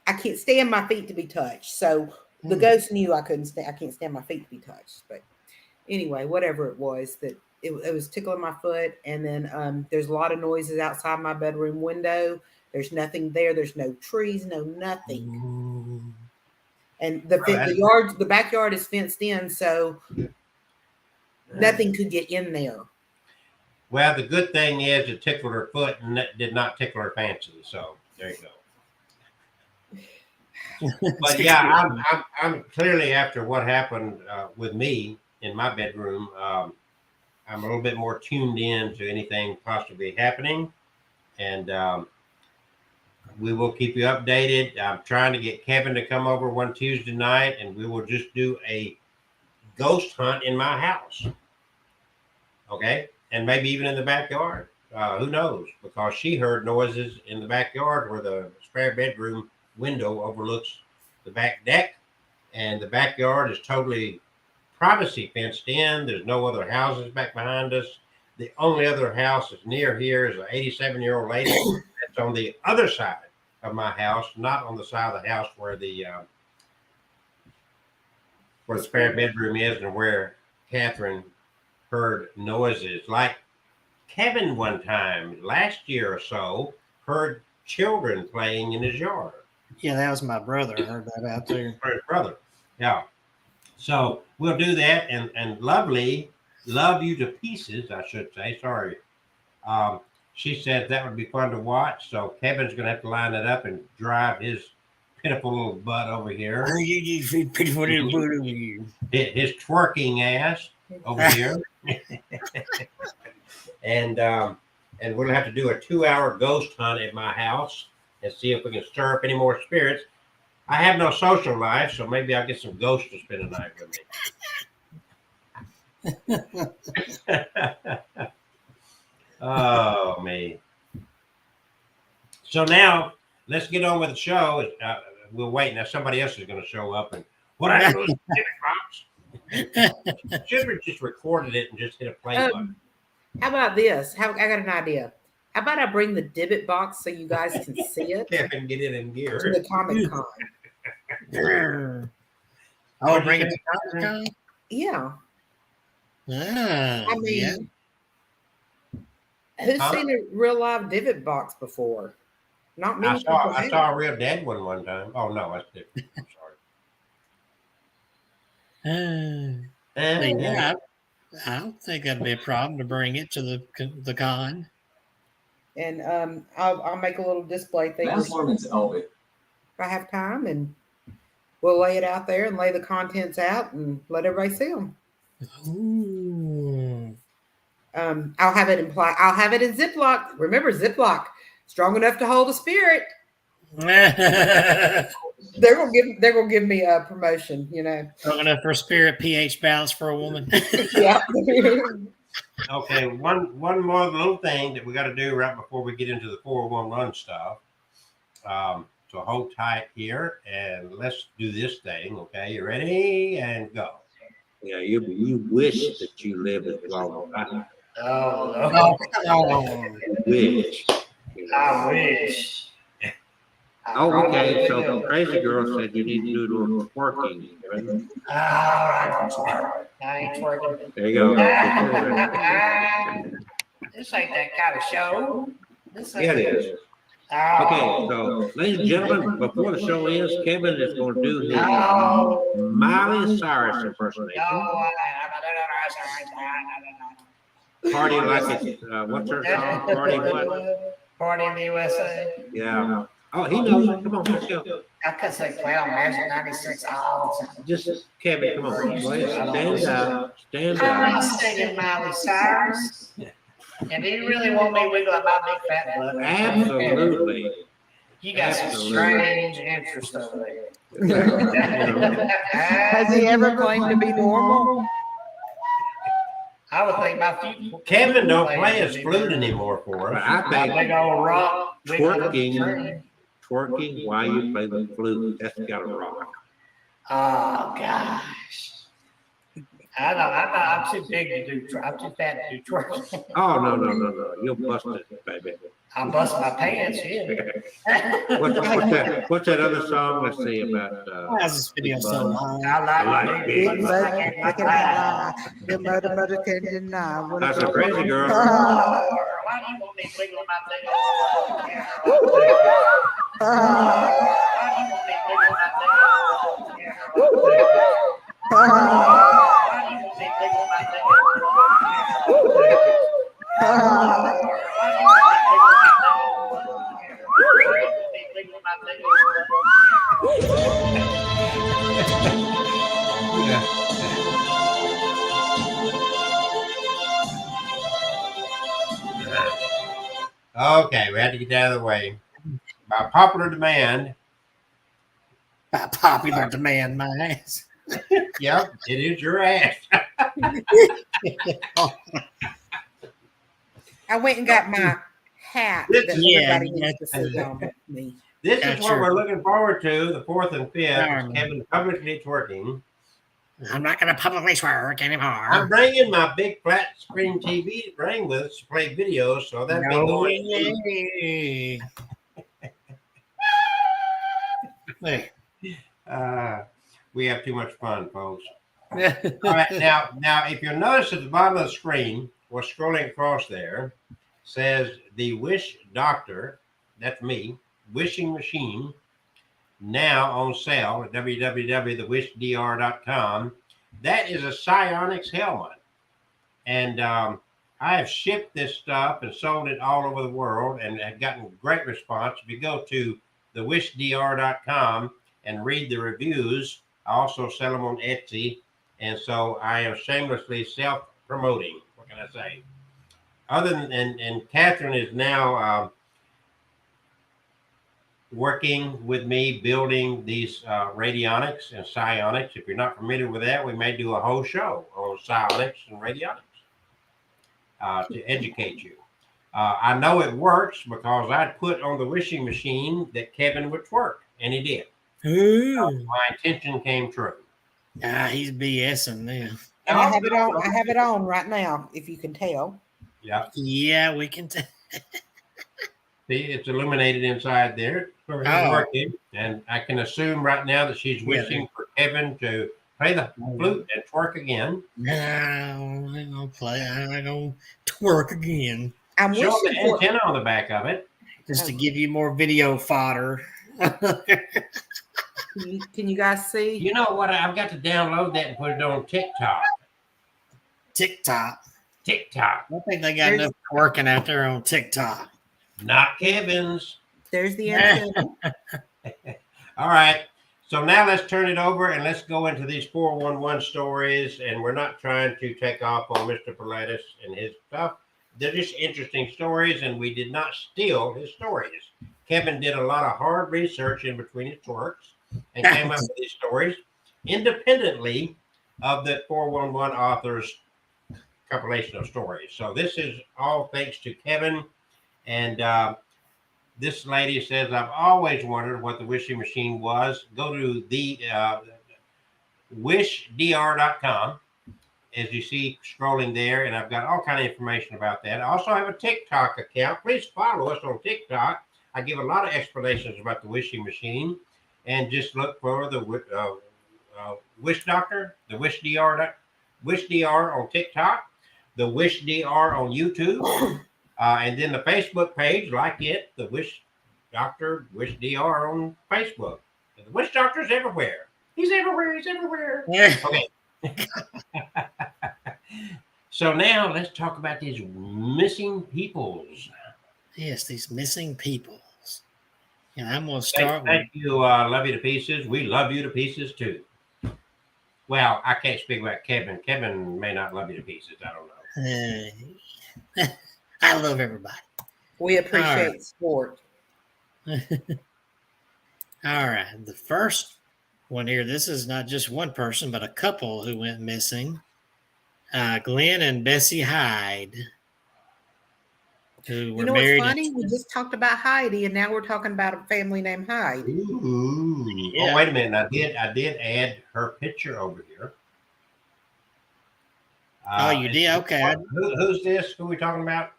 I can't stand my feet to be touched. So the ghost knew I can't stand my feet to be touched. But anyway, whatever it was, that it was tickling my foot. And then there's a lot of noises outside my bedroom window. There's nothing there. There's no trees, no nothing. And the backyard is fenced in, so nothing could get in there. Well, the good thing is it tickled her foot and it did not tickle her fancy. So there you go. But yeah, I'm clearly, after what happened with me in my bedroom, I'm a little bit more tuned in to anything possibly happening, and we will keep you updated. I'm trying to get Kevin to come over one Tuesday night, and we will just do a ghost hunt in my house. Okay, and maybe even in the backyard. Who knows? Because she heard noises in the backyard where the spare bedroom window overlooks the back deck, and the backyard is totally privacy fenced in. There's no other houses back behind us. The only other house that's near here is an 87-year-old lady that's on the other side of my house, not on the side of the house where the spare bedroom is and where Catherine heard noises. Like Kevin one time last year or so heard children playing in his yard. Yeah, that was my brother. I heard that out too. His brother. Yeah. So we'll do that. And Lovely, Love You to Pieces, I should say. Sorry. She said that would be fun to watch. So Kevin's going to have to line it up and drive his pitiful little butt over here. Pitiful little butt over here. His twerking ass over here. And we'll have to do a 2-hour ghost hunt at my house and see if we can stir up any more spirits. I have no social life, so maybe I'll get some ghosts to spend the night with me. Oh, me. So now let's get on with the show. We'll wait. Now somebody else is going to show up. And what I do is DYBBUK Box. Should have just recorded it and just hit a play button. How about this? I got an idea. How about I bring the DYBBUK box so you guys can see it? Kevin, get it in gear. To the Comic Con. Oh, bring it to Comic Con? Yeah. I mean, Who's Huh? seen a real live DYBBUK box before? Not many people I have. saw a real dead one time. Oh no, that's different. I'm sorry. Yeah, I don't think that'd be a problem to bring it to the con. And I'll make a little display thing That's one that's open. if I have time, and we'll lay it out there and lay the contents out and let everybody see them. Ooh. I'll have it I'll have it in Ziploc. Remember, Ziploc, strong enough to hold a spirit. They're gonna give me a promotion, you know. Strong enough for spirit, pH balance for a woman. Yeah. Okay, one more little thing that we got to do right before we get into the 401 run stuff. So hold tight here and let's do this thing. Okay, you ready? And go. Yeah, you wish that you lived as long as I Oh, come on. wish. I wish. Oh, okay. So Crazy Girl said you need to do a little twerking. I ain't twerking. There you go. This ain't that kind of show. Yeah, it is. Okay, so ladies and gentlemen, before the show ends, Kevin is going to do his Miley Cyrus impersonation. Party like it's what's her song? Party what? Party in the USA. Yeah. Oh, he knows it. Come on, let's go. I could say play on Magic 96 all the time. Just Kevin, come on. Go ahead. Stand up. Stand I'm up. singing Miley Cyrus. And do you really want me wiggling my big fat butt? Absolutely. You got some strange interest over there. Has he ever claimed to be normal? I would think my future. Kevin don't play his flute anymore for us. I Big think old rock. twerking while you play the flute, that's got to rock. Oh gosh. I'm too big to do. I'm too fat to do twerking. Oh, no. You'll bust it, baby. I'll bust my pants, yeah. What's that other song? Let's see about. Why is this video so long? I like big The mother can deny. That's a Crazy Girl. Why do you want me wiggling my thing? Why do you want me wiggling my thing? Why do you want me wiggling my thing? Okay, we had to get out of the way. By popular demand. By popular demand, my ass. Yep, it is your ass. I went and got my hat This that is- everybody yeah, needs to see on with me. This That's is what true. we're looking forward to, the 4th and 5th. Darn. Kevin publicly twerking. I'm not going to publicly twerk anymore. I'm bringing my big flat screen TV to bring with us to play videos, so that'll be going. Hey. Hey. We have too much fun, folks. All right, now, if you'll notice at the bottom of the screen, what's scrolling across there says the Wish Doctor, that's me, wishing machine, now on sale at www.thewishdr.com. That is a psionics helmet. And I have shipped this stuff and sold it all over the world and have gotten great response. If you go to thewishdr.com and read the reviews, I also sell them on Etsy. And so I am shamelessly self-promoting. What can I say? Other than, and Catherine is now working with me building these radionics and psionics. If you're not familiar with that, we may do a whole show on psionics and radionics to educate you. I know it works because I put on the wishing machine that Kevin would twerk, and he did. Ooh. My intention came true. He's BSing now. And I have it on. I have it on right now, if you can tell. Yeah. Yeah, we can tell. See, it's illuminated inside there. So it's working. And I can assume right now that she's wishing for Kevin to play the flute and twerk again. No, I'm going to play. I'm going to twerk again. I'm Show them wishing the for. antenna on the back of it. Just to give you more video fodder. Can you guys see? You know what? I've got to download that and put it on TikTok. TikTok. TikTok. I think they got enough working out there on TikTok. Not Kevin's. There's the antenna. All right. So now let's turn it over and let's go into these 411 stories. And we're not trying to take off on Mr. Pauletis and his stuff. They're just interesting stories, and we did not steal his stories. Kevin did a lot of hard research in between his works and came up with these stories independently of the 411 author's compilation of stories. So this is all thanks to Kevin. And this lady says, I've always wondered what the wishing machine was. Go to the wishdr.com, as you see scrolling there, and I've got all kind of information about that. I also have a TikTok account. Please follow us on TikTok. I give a lot of explanations about the wishing machine, and just look for the Wish Doctor, the WishDR on TikTok, the WishDR on YouTube. And then the Facebook page, like it, the Wish Doctor, Wish DR on Facebook. And the Wish Doctor's everywhere. He's everywhere. He's everywhere. Okay. So now let's talk about these missing peoples. Yes, these missing peoples. And I'm going to start Thank you, Love You to Pieces. We love you to pieces too. Well, I can't speak about Kevin. Kevin may not love you to pieces. I don't know. I love everybody. We appreciate sport. All right. The first one here, this is not just one person, but a couple who went missing. Glenn and Bessie Hyde, who were married. What's funny? We just talked about Heidi, and now we're talking about a family named Hyde. Ooh. Yeah. Oh, wait a minute. I did add her picture over here. Oh, you did? Okay. Who's this? Who are we talking about?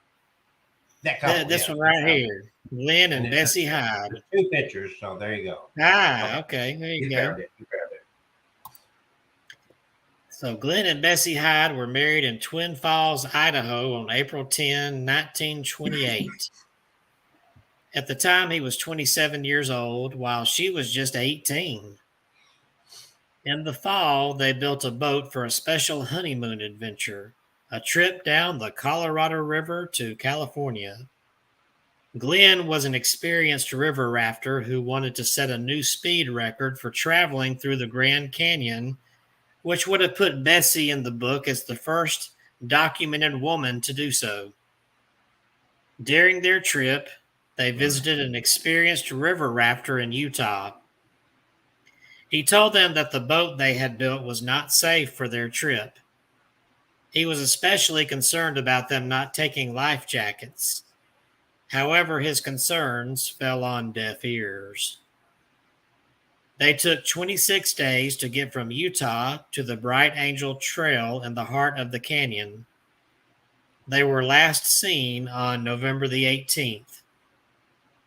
That couple. This one right here. Glenn and Bessie Hyde. Two pictures, so there you go. Okay. There you go. Found it. So Glenn and Bessie Hyde were married in Twin Falls, Idaho on April 10, 1928. At the time, he was 27 years old, while she was just 18. In the fall, they built a boat for a special honeymoon adventure, a trip down the Colorado River to California. Glenn was an experienced river rafter who wanted to set a new speed record for traveling through the Grand Canyon, which would have put Bessie in the book as the first documented woman to do so. During their trip, they visited an experienced river rafter in Utah. He told them that the boat they had built was not safe for their trip. He was especially concerned about them not taking life jackets. However, his concerns fell on deaf ears. They took 26 days to get from Utah to the Bright Angel Trail in the heart of the canyon. They were last seen on November the 18th.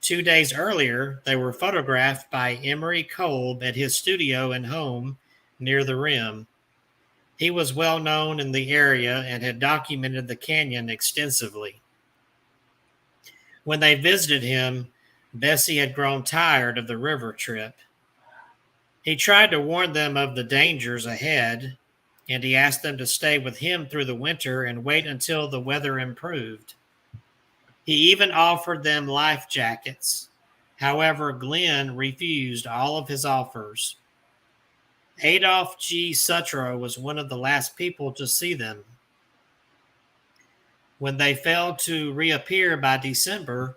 2 days earlier, they were photographed by Emery Kolb at his studio and home near the rim. He was well known in the area and had documented the canyon extensively. When they visited him, Bessie had grown tired of the river trip. He tried to warn them of the dangers ahead, and he asked them to stay with him through the winter and wait until the weather improved. He even offered them life jackets. However, Glenn refused all of his offers. Adolph G. Sutro was one of the last people to see them. When they failed to reappear by December,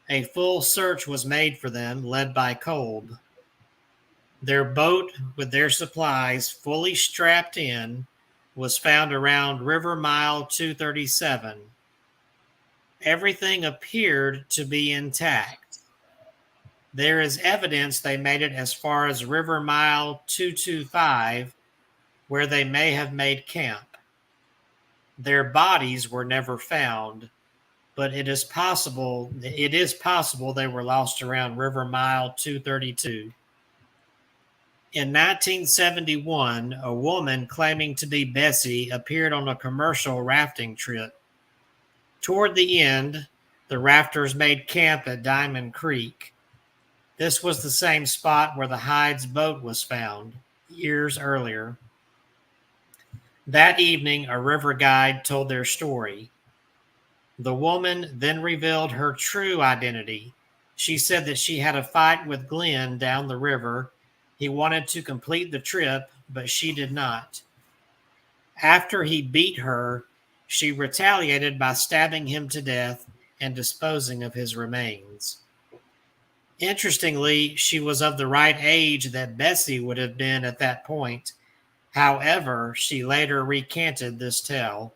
a full search was made for them, led by Kolb. Their boat, with their supplies fully strapped in, was found around River Mile 237. Everything appeared to be intact. There is evidence they made it as far as River Mile 225, where they may have made camp. Their bodies were never found, but it is possible they were lost around River Mile 232. In 1971, a woman claiming to be Bessie appeared on a commercial rafting trip. Toward the end, the rafters made camp at Diamond Creek. This was the same spot where the Hyde's boat was found years earlier. That evening, a river guide told their story. The woman then revealed her true identity. She said that she had a fight with Glenn down the river. He wanted to complete the trip, but she did not. After he beat her, she retaliated by stabbing him to death and disposing of his remains. Interestingly, she was of the right age that Bessie would have been at that point. However, she later recanted this tale.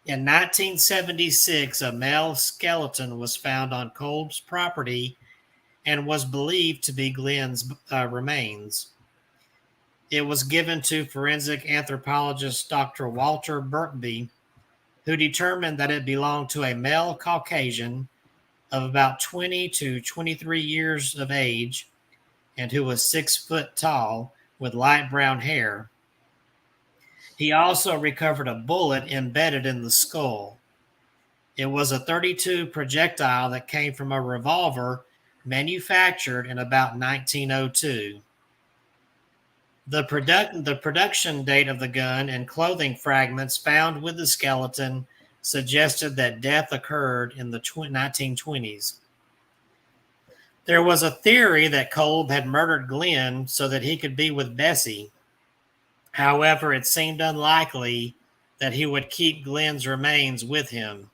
In 1976, a male skeleton was found on Kolb's property and was believed to be Glenn's remains. It was given to forensic anthropologist Dr. Walter Birkby, who determined that it belonged to a male Caucasian of about 20 to 23 years of age and who was 6 foot tall with light brown hair. He also recovered a bullet embedded in the skull. It was a .32 projectile that came from a revolver manufactured in about 1902. The production date of the gun and clothing fragments found with the skeleton suggested that death occurred in the 1920s. There was a theory that Kolb had murdered Glenn so that he could be with Bessie. However, it seemed unlikely that he would keep Glenn's remains with him.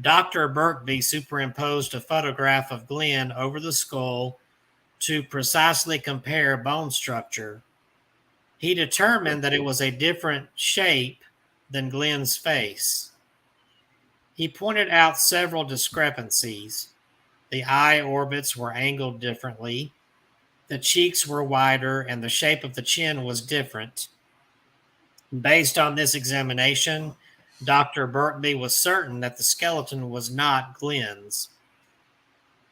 Dr. Birkby superimposed a photograph of Glenn over the skull to precisely compare bone structure. He determined that it was a different shape than Glenn's face. He pointed out several discrepancies. The eye orbits were angled differently. The cheeks were wider and the shape of the chin was different. Based on this examination, Dr. Birkby was certain that the skeleton was not Glenn's.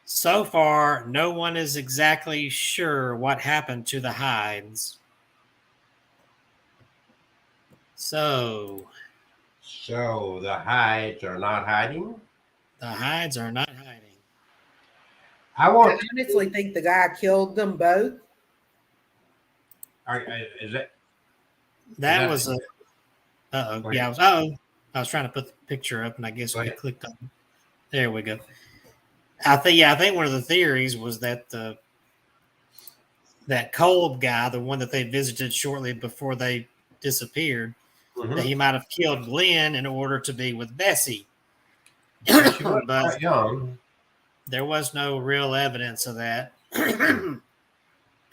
So far, no one is exactly sure what happened to the Hydes. So the Hydes are not hiding? The Hydes are not hiding. I I want. honestly think the guy killed them both. Is that? That Is was a. Go ahead. Yeah, I was trying to put the picture up, and I guess we clicked on. There we go. I think one of the theories was that that Kolb guy, the one that they visited shortly before they disappeared, that he might have killed Glenn in order to be with Bessie. She was But quite young. there was no real evidence of that. And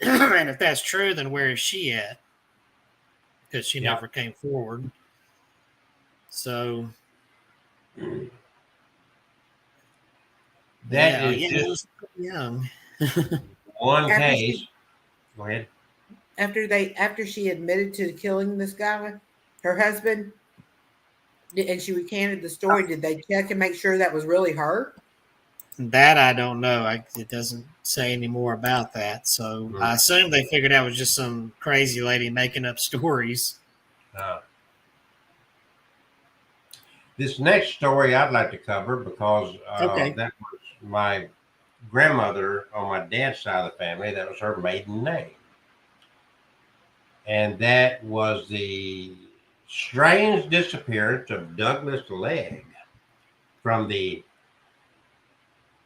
if that's true, then where is she at? Because she never came forward. So That is just young. one case. Go ahead. After she admitted to killing this guy, her husband, and she recanted the story, did they check and make sure that was really her? That I don't know. It doesn't say any more about that. So I assume they figured out it was just some crazy lady making up stories. This next story I'd like to cover because Okay. that was my grandmother on my dad's side of the family. That was her maiden name. And that was the strange disappearance of Douglas Legg from the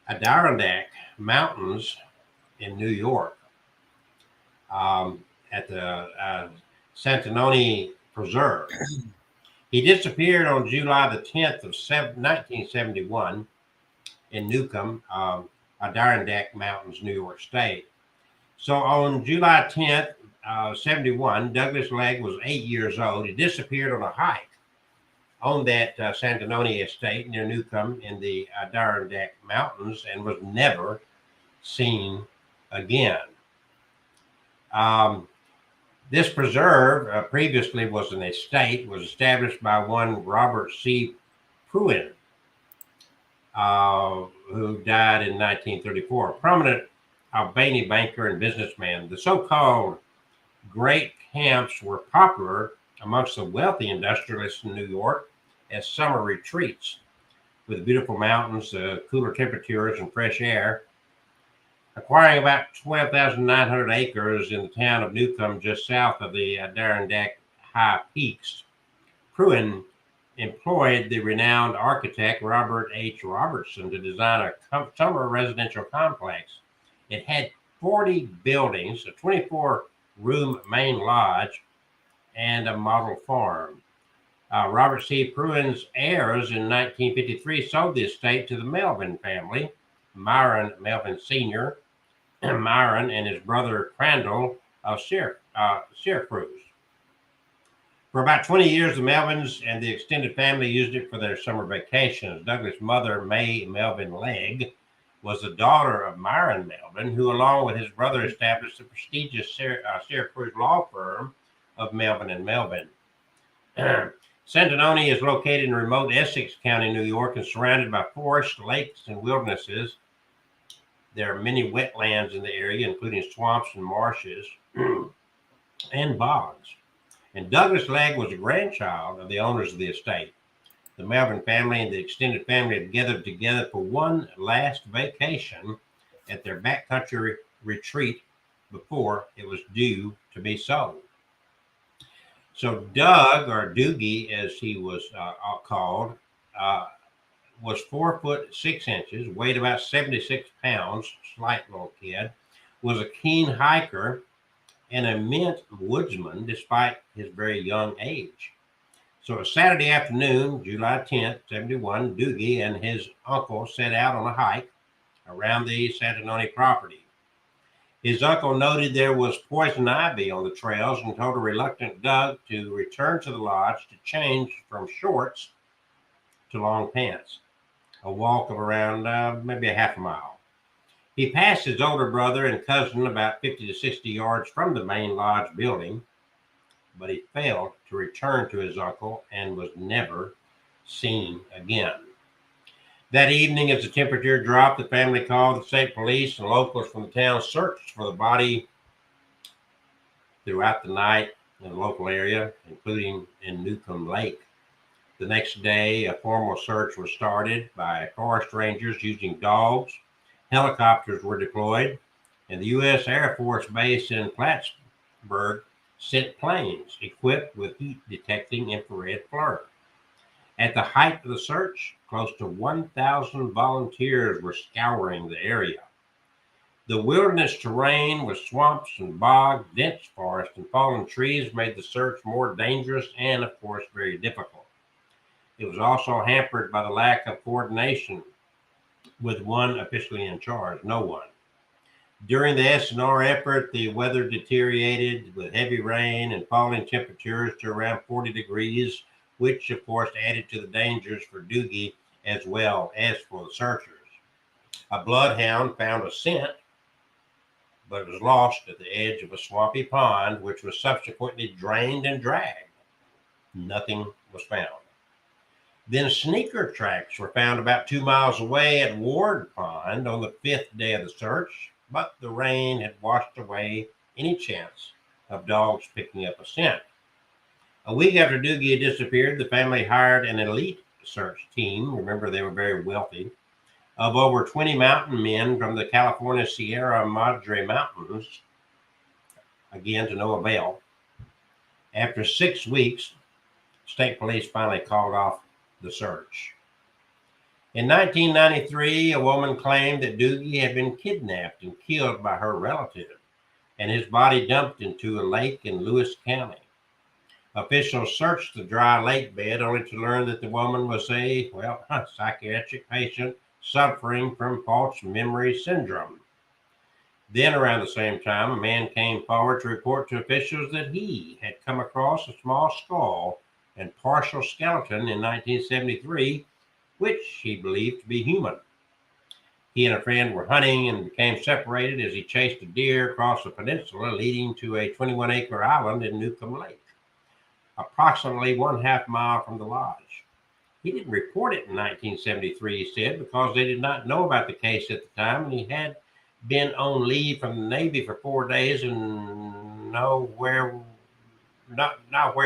Adirondack Mountains in New York at the Santanoni Preserve. He disappeared on July the 10th of 1971 in Newcomb, Adirondack Mountains, New York State. So on July 10th, 71, Douglas Legg was 8 years old. He disappeared on a hike on that Santanoni estate near Newcomb in the Adirondack Mountains and was never seen again. This preserve previously was an estate, was established by one Robert C. Pruin, who died in 1934, a prominent Albany banker and businessman. The so-called Great Camps were popular amongst the wealthy industrialists in New York as summer retreats with beautiful mountains, cooler temperatures, and fresh air. Acquiring about 12,900 acres in the town of Newcomb, just south of the Adirondack High Peaks, Pruin employed the renowned architect Robert H. Robertson to design a summer residential complex. It had 40 buildings, a 24-room main lodge, and a model farm. Robert C. Pruin's heirs in 1953 sold the estate to the Melvin family, Myron Melvin Sr., Myron and his brother Crandall of Syracuse. For about 20 years, the Melvins and the extended family used it for their summer vacations. Douglas' mother, May Melvin Legg, was the daughter of Myron Melvin, who, along with his brother, established the prestigious Syracuse law firm of Melvin and Melvin. Santanoni is located in remote Essex County, New York, and surrounded by forests, lakes, and wildernesses. There are many wetlands in the area, including swamps and marshes and bogs. And Douglas Legg was a grandchild of the owners of the estate. The Melvin family and the extended family had gathered together for one last vacation at their backcountry retreat before it was due to be sold. So Doug, or Doogie as he was called, was 4'6", weighed about 76 pounds, slight little kid, was a keen hiker and a mint woodsman despite his very young age. So a Saturday afternoon, July 10th, 71, Doogie and his uncle set out on a hike around the Santanoni property. His uncle noted there was poison ivy on the trails and told a reluctant Doug to return to the lodge to change from shorts to long pants, a walk of around maybe a half a mile. He passed his older brother and cousin about 50 to 60 yards from the main lodge building, but he failed to return to his uncle and was never seen again. That evening, as the temperature dropped, the family called the state police, and locals from the town searched for the body throughout the night in the local area, including in Newcomb Lake. The next day, a formal search was started by forest rangers using dogs. Helicopters were deployed, and the U.S. Air Force Base in Plattsburgh sent planes equipped with heat-detecting infrared FLIR. At the height of the search, close to 1,000 volunteers were scouring the area. The wilderness terrain with swamps and bogs, dense forest, and fallen trees made the search more dangerous and, of course, very difficult. It was also hampered by the lack of coordination with one officially in charge, no one. During the S&R effort, the weather deteriorated with heavy rain and falling temperatures to around 40 degrees, which of course added to the dangers for Doogie as well as for the searchers. A bloodhound found a scent, but it was lost at the edge of a swampy pond, which was subsequently drained and dragged. Nothing was found. Then sneaker tracks were found about 2 miles away at Ward Pond on the 5th day of the search, but the rain had washed away any chance of dogs picking up a scent. A week after Doogie had disappeared, the family hired an elite search team. Remember, they were very wealthy, of over 20 mountain men from the California Sierra Madre Mountains, again to no avail. After 6 weeks, state police finally called off the search. In 1993, a woman claimed that Doogie had been kidnapped and killed by her relative, and his body dumped into a lake in Lewis County. Officials searched the dry lake bed only to learn that the woman was a psychiatric patient suffering from false memory syndrome. Then, around the same time, a man came forward to report to officials that he had come across a small skull and partial skeleton in 1973, which he believed to be human. He and a friend were hunting and became separated as he chased a deer across a peninsula leading to a 21-acre island in Newcomb Lake, approximately 1/2 mile from the lodge. He didn't report it in 1973, he said, because they did not know about the case at the time, and he had been on leave from the Navy for 4 days and not where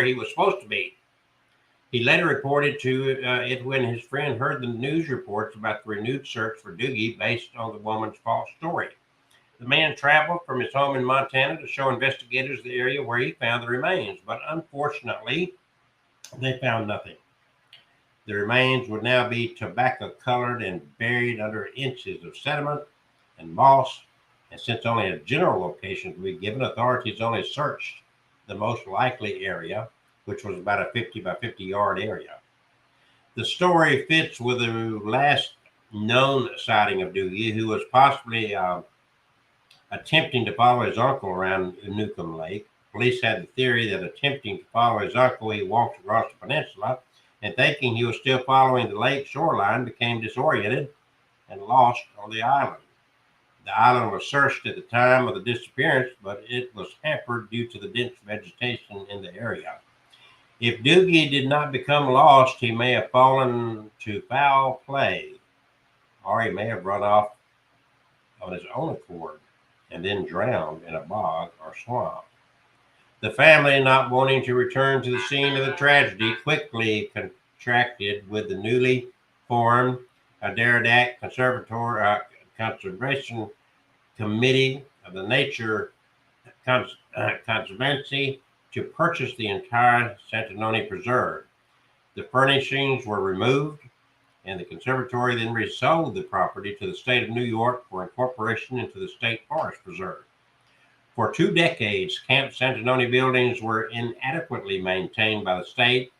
he was supposed to be. He later reported to it when his friend heard the news reports about the renewed search for Doogie based on the woman's false story. The man traveled from his home in Montana to show investigators the area where he found the remains, but unfortunately, they found nothing. The remains would now be tobacco colored and buried under inches of sediment and moss. And since only a general location could be given, authorities only searched the most likely area, which was about a 50 by 50 yard area. The story fits with the last known sighting of Doogie, who was possibly attempting to follow his uncle around Newcomb Lake. Police had the theory that attempting to follow his uncle, he walked across the peninsula and thinking he was still following the lake shoreline, became disoriented and lost on the island. The island was searched at the time of the disappearance, but it was hampered due to the dense vegetation in the area. If Doogie did not become lost, he may have fallen to foul play, or he may have run off on his own accord and then drowned in a bog or swamp. The family, not wanting to return to the scene of the tragedy, quickly contracted with the newly formed Adirondack Conservation Committee of the Nature Conservancy to purchase the entire Santanoni Preserve. The furnishings were removed, and the conservatory then resold the property to the state of New York for incorporation into the State Forest Preserve. For 2 decades, Camp Santanoni buildings were inadequately maintained by the state,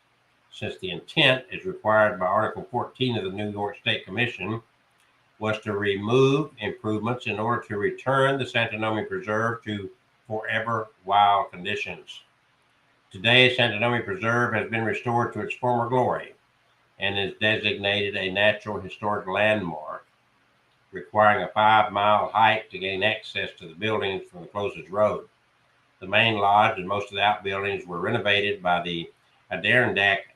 since the intent, as required by Article 14 of the New York State Commission, was to remove improvements in order to return the Santanoni Preserve to forever wild conditions. Today, Santanoni Preserve has been restored to its former glory and is designated a Natural Historic Landmark, requiring a 5-mile hike to gain access to the buildings from the closest road. The main lodge and most of the outbuildings were renovated by the Adirondack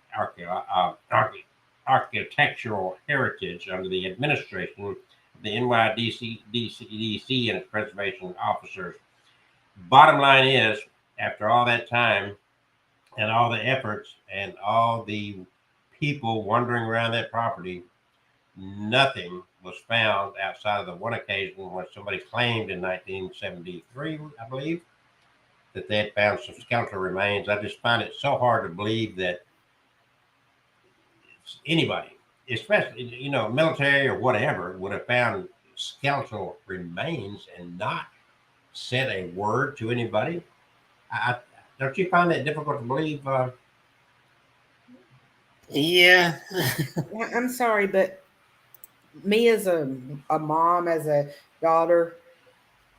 Architectural Heritage under the administration of the NYDC and its preservation officers. Bottom line is, after all that time and all the efforts and all the people wandering around that property, nothing was found outside of the one occasion when somebody claimed in 1973, I believe, that they had found some skeletal remains. I just find it so hard to believe that anybody, especially, military or whatever, would have found skeletal remains and not said a word to anybody. Don't you find that difficult to believe? Yeah. I'm sorry, but me as a mom, as a daughter,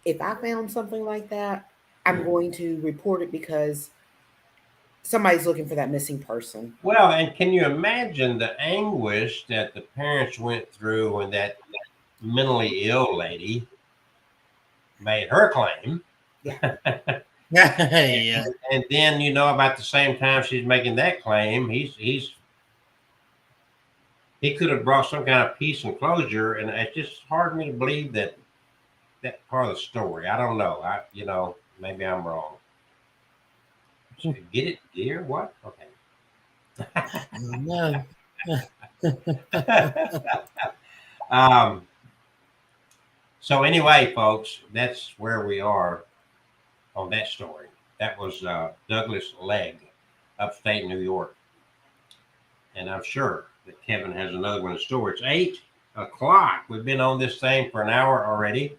if I found something like that, I'm going to report it because somebody's looking for that missing person. Well, and can you imagine the anguish that the parents went through when that mentally ill lady made her claim? Yeah. And then, about the same time she's making that claim, he could have brought some kind of peace and closure, and it's just hard for me to believe that part of the story. I don't know. Maybe I'm wrong. So get it, dear? What? Okay. No. So anyway, folks, that's where we are on that story. That was Douglas Legg, upstate New York. And I'm sure that Kevin has another one in store. It's 8 o'clock. We've been on this thing for an hour already.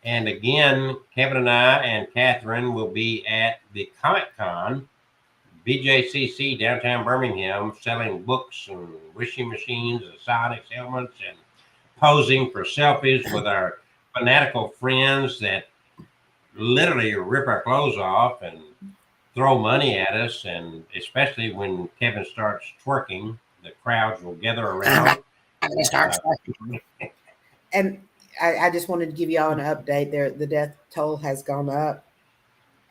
And again, Kevin and I and Catherine will be at the Comic-Con, BJCC, downtown Birmingham, selling books and wishing machines and Sonics helmets and posing for selfies with our fanatical friends that literally rip our clothes off and throw money at us. And especially when Kevin starts twerking, the crowds will gather around. And I just wanted to give y'all an update there. The death toll has gone up.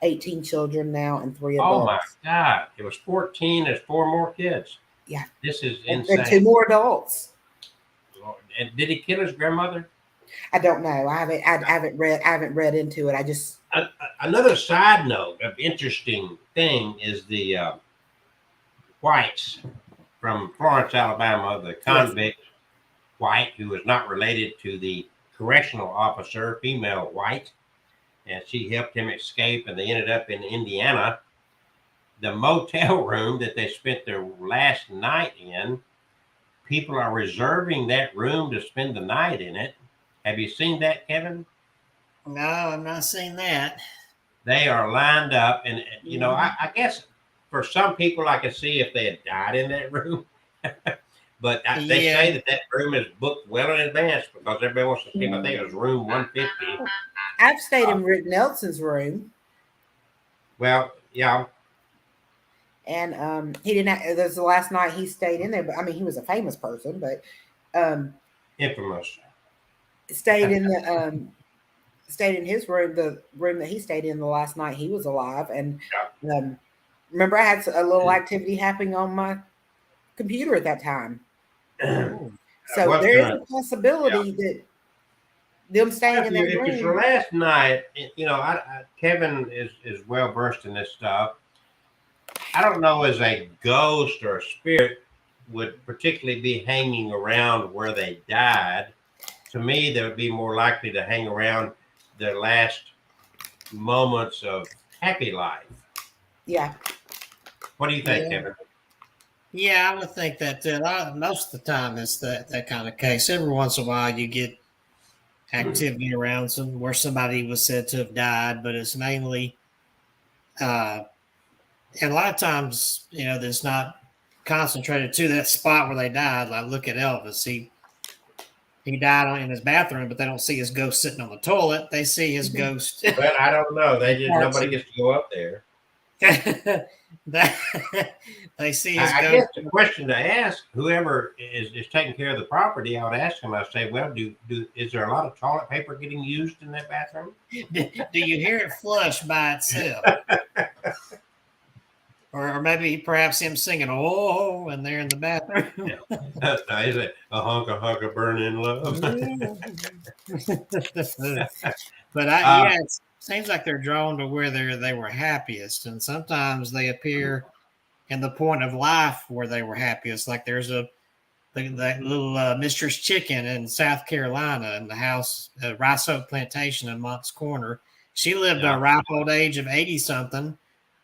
18 children now and 3 adults. Oh my God. It was 14. There's 4 more kids. Yeah. This is insane. And 2 more adults. And did he kill his grandmother? I don't know. I haven't read into it. I just another side note of interesting thing is the whites from Florence, Alabama, the convict white who was not related to the correctional officer, female white, and she helped him escape, and they ended up in Indiana. The motel room that they spent their last night in, people are reserving that room to spend the night in it. Have you seen that, Kevin? No, I'm not seeing that. They are lined up, and I guess for some people, I could see if they had died in that room. But they say that room is booked well in advance because everybody wants to see him. I think it was room 150. I've stayed in Rick Nelson's room. Well, yeah. And he didn't have, there's the last night he stayed in there, but I mean, he was a famous person, but Infamous. Stayed in his room, the room that he stayed in the last night he was alive. And remember, I had a little activity happening on my computer at that time. So there is a possibility that them staying in that room. If it's your last night, Kevin is well versed in this stuff. I don't know as a ghost or a spirit would particularly be hanging around where they died. To me, they would be more likely to hang around their last moments of happy life. Yeah. What do you think, Kevin? Yeah, I would think that too. Most of the time it's that kind of case. Every once in a while you get activity around where somebody was said to have died, but it's mainly and a lot of times, that's not concentrated to that spot where they died. Like look at Elvis. He died in his bathroom, but they don't see his ghost sitting on the toilet. They see his ghost. But I don't know. Nobody gets to go up there. They see his I ghost. guess the question to ask whoever is taking care of the property, I would ask them. I say, well, is there a lot of toilet paper getting used in that bathroom? Do you hear it flush by itself? Or maybe perhaps him singing "Oh," and they're in the bathroom. Is it a hunk of burning love? But it seems like they're drawn to where they were happiest, and sometimes they appear in the point of life where they were happiest. Like there's that little Mistress Chicken in South Carolina in the house, Rice Oak Plantation in Moncks Corner. She lived a ripe old age of 80-something.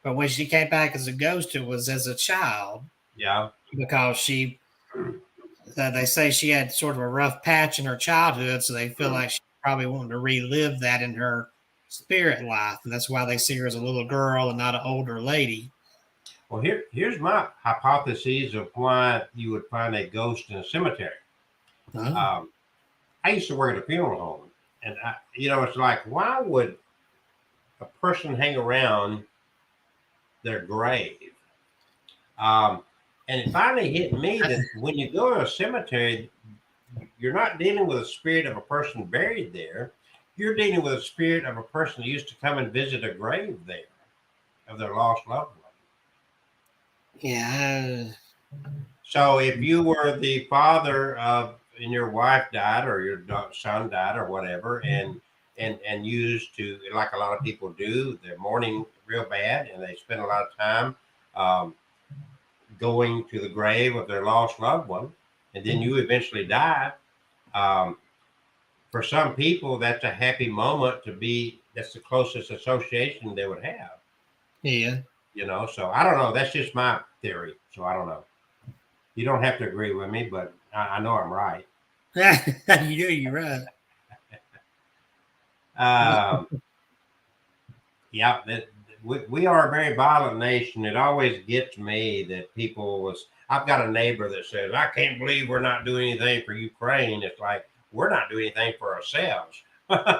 But when she came back as a ghost, it was as a child. Yeah. Because they say she had sort of a rough patch in her childhood, so they feel like she probably wanted to relive that in her spirit life. And that's why they see her as a little girl and not an older lady. Well, here's my hypothesis of why you would find a ghost in a cemetery. I used to work at a funeral home. And, it's like, why would a person hang around their grave? And it finally hit me that when you go to a cemetery, you're not dealing with a spirit of a person buried there. You're dealing with a spirit of a person who used to come and visit a grave there of their lost loved one. Yeah. So if you were the father and your wife died or your son died or whatever, and used to, like a lot of people do, they're mourning real bad, and they spend a lot of time going to the grave of their lost loved one, and then you eventually die. For some people, that's a happy moment to be. That's the closest association they would have. Yeah. So I don't know. That's just my theory. So I don't know. You don't have to agree with me, but I know I'm right. You're right. We are a very violent nation. It always gets me that I've got a neighbor that says, I can't believe we're not doing anything for Ukraine. It's like, we're not doing anything for ourselves.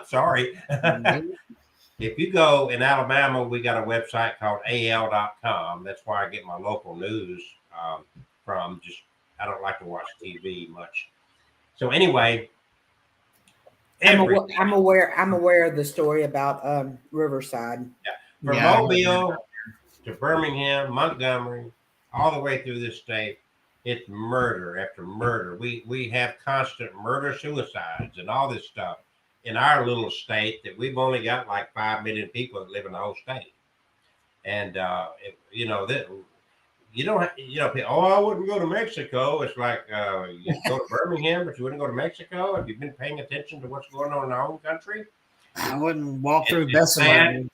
Sorry. If you go in Alabama, we got a website called al.com. That's where I get my local news from. I don't like to watch TV much. So anyway, I'm aware of the story about Riverside. Yeah. From Mobile to Birmingham, Montgomery, all the way through this state, it's murder after murder. We have constant murder, suicides, and all this stuff in our little state that we've only got like 5 million people that live in the whole state. And you don't have, oh, I wouldn't go to Mexico. It's like you go to Birmingham, but you wouldn't go to Mexico. Have you been paying attention to what's going on in our own country? I wouldn't walk through It's Bessemer.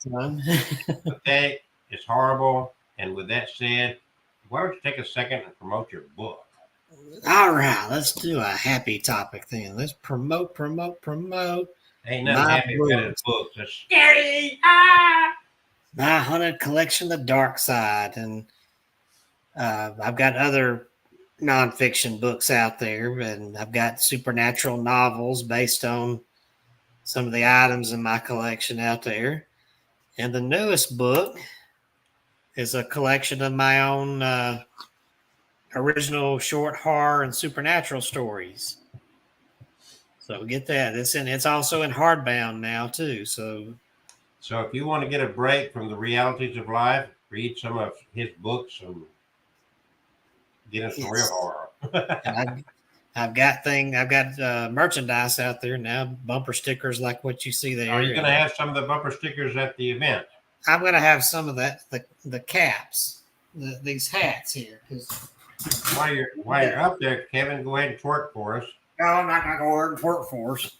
okay, it's horrible. And with that said, why don't you take a second and promote your book? All right, let's do a happy topic then. Let's promote. Ain't nothing My happy about books. his books. It's scary. Ah! My Haunted Collection, The Dark Side. And I've got other nonfiction books out there, and I've got supernatural novels based on some of the items in my collection out there. And the newest book is a collection of my own original short horror and supernatural stories. So get that. It's also in hardbound now too. So if you want to get a break from the realities of life, read some of his books and get into some real horror. And I've got merchandise out there now, bumper stickers like what you see there. Are you going to have some of the bumper stickers at the event? I'm going to have some of that, the caps, these hats here. While you're up there, Kevin, go ahead and twerk for us. No, I'm not going to go and twerk for us.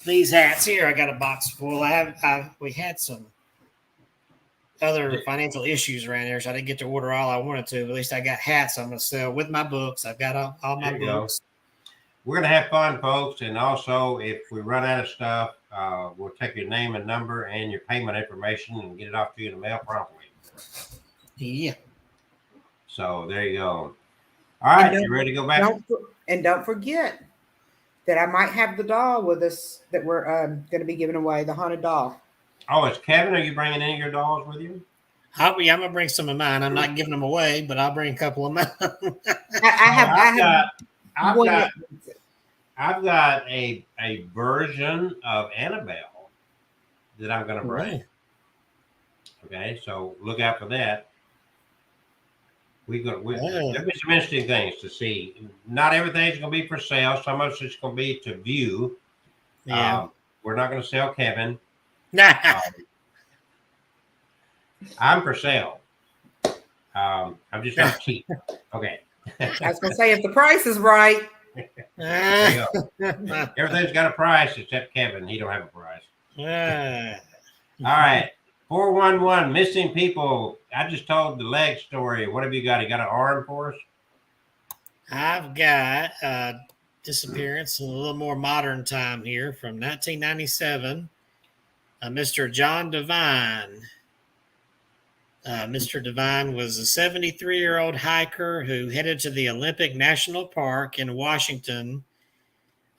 These hats here, I got a box full. We had some other financial issues around here, so I didn't get to order all I wanted to. But at least I got hats I'm going to sell with my books. I've got all my books. We're going to have fun, folks. And also, if we run out of stuff, we'll take your name and number and your payment information and get it off to you in the mail promptly. Yeah. So there you go. All right, you ready to go back? Don't forget that I might have the doll with us that we're going to be giving away, the haunted doll. Oh, it's Kevin. Are you bringing any of your dolls with you? I'm going to bring some of mine. I'm not giving them away, but I'll bring a couple of mine. I've got a version of Annabelle that I'm going to bring. Okay, so look out for that. There'll be some interesting things to see. Not everything's going to be for sale. Some of it's going to be to view. Yeah. We're not going to sell Kevin. Nah. I'm for sale. I'm just not cheap. Okay. I was going to say, if the price is right. There you go. Everything's got a price except Kevin. He don't have a price. All right. 411 missing people. I just told the leg story. What have you got? You got an arm for us? I've got disappearance in a little more modern time here from 1997. Mr. John Devine. Mr. Devine was a 73-year-old hiker who headed to the Olympic National Park in Washington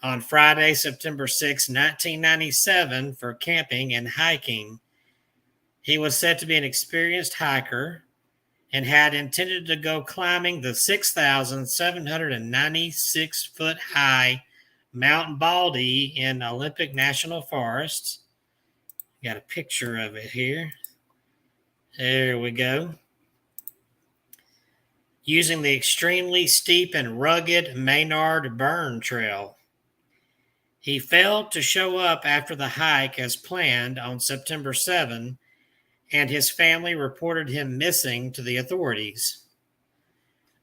on Friday, September 6, 1997 for camping and hiking. He was said to be an experienced hiker and had intended to go climbing the 6,796-foot high Mount Baldy in Olympic National Forest. Got a picture of it here. There we go. Using the extremely steep and rugged Maynard Burn Trail. He failed to show up after the hike as planned on September 7, and his family reported him missing to the authorities.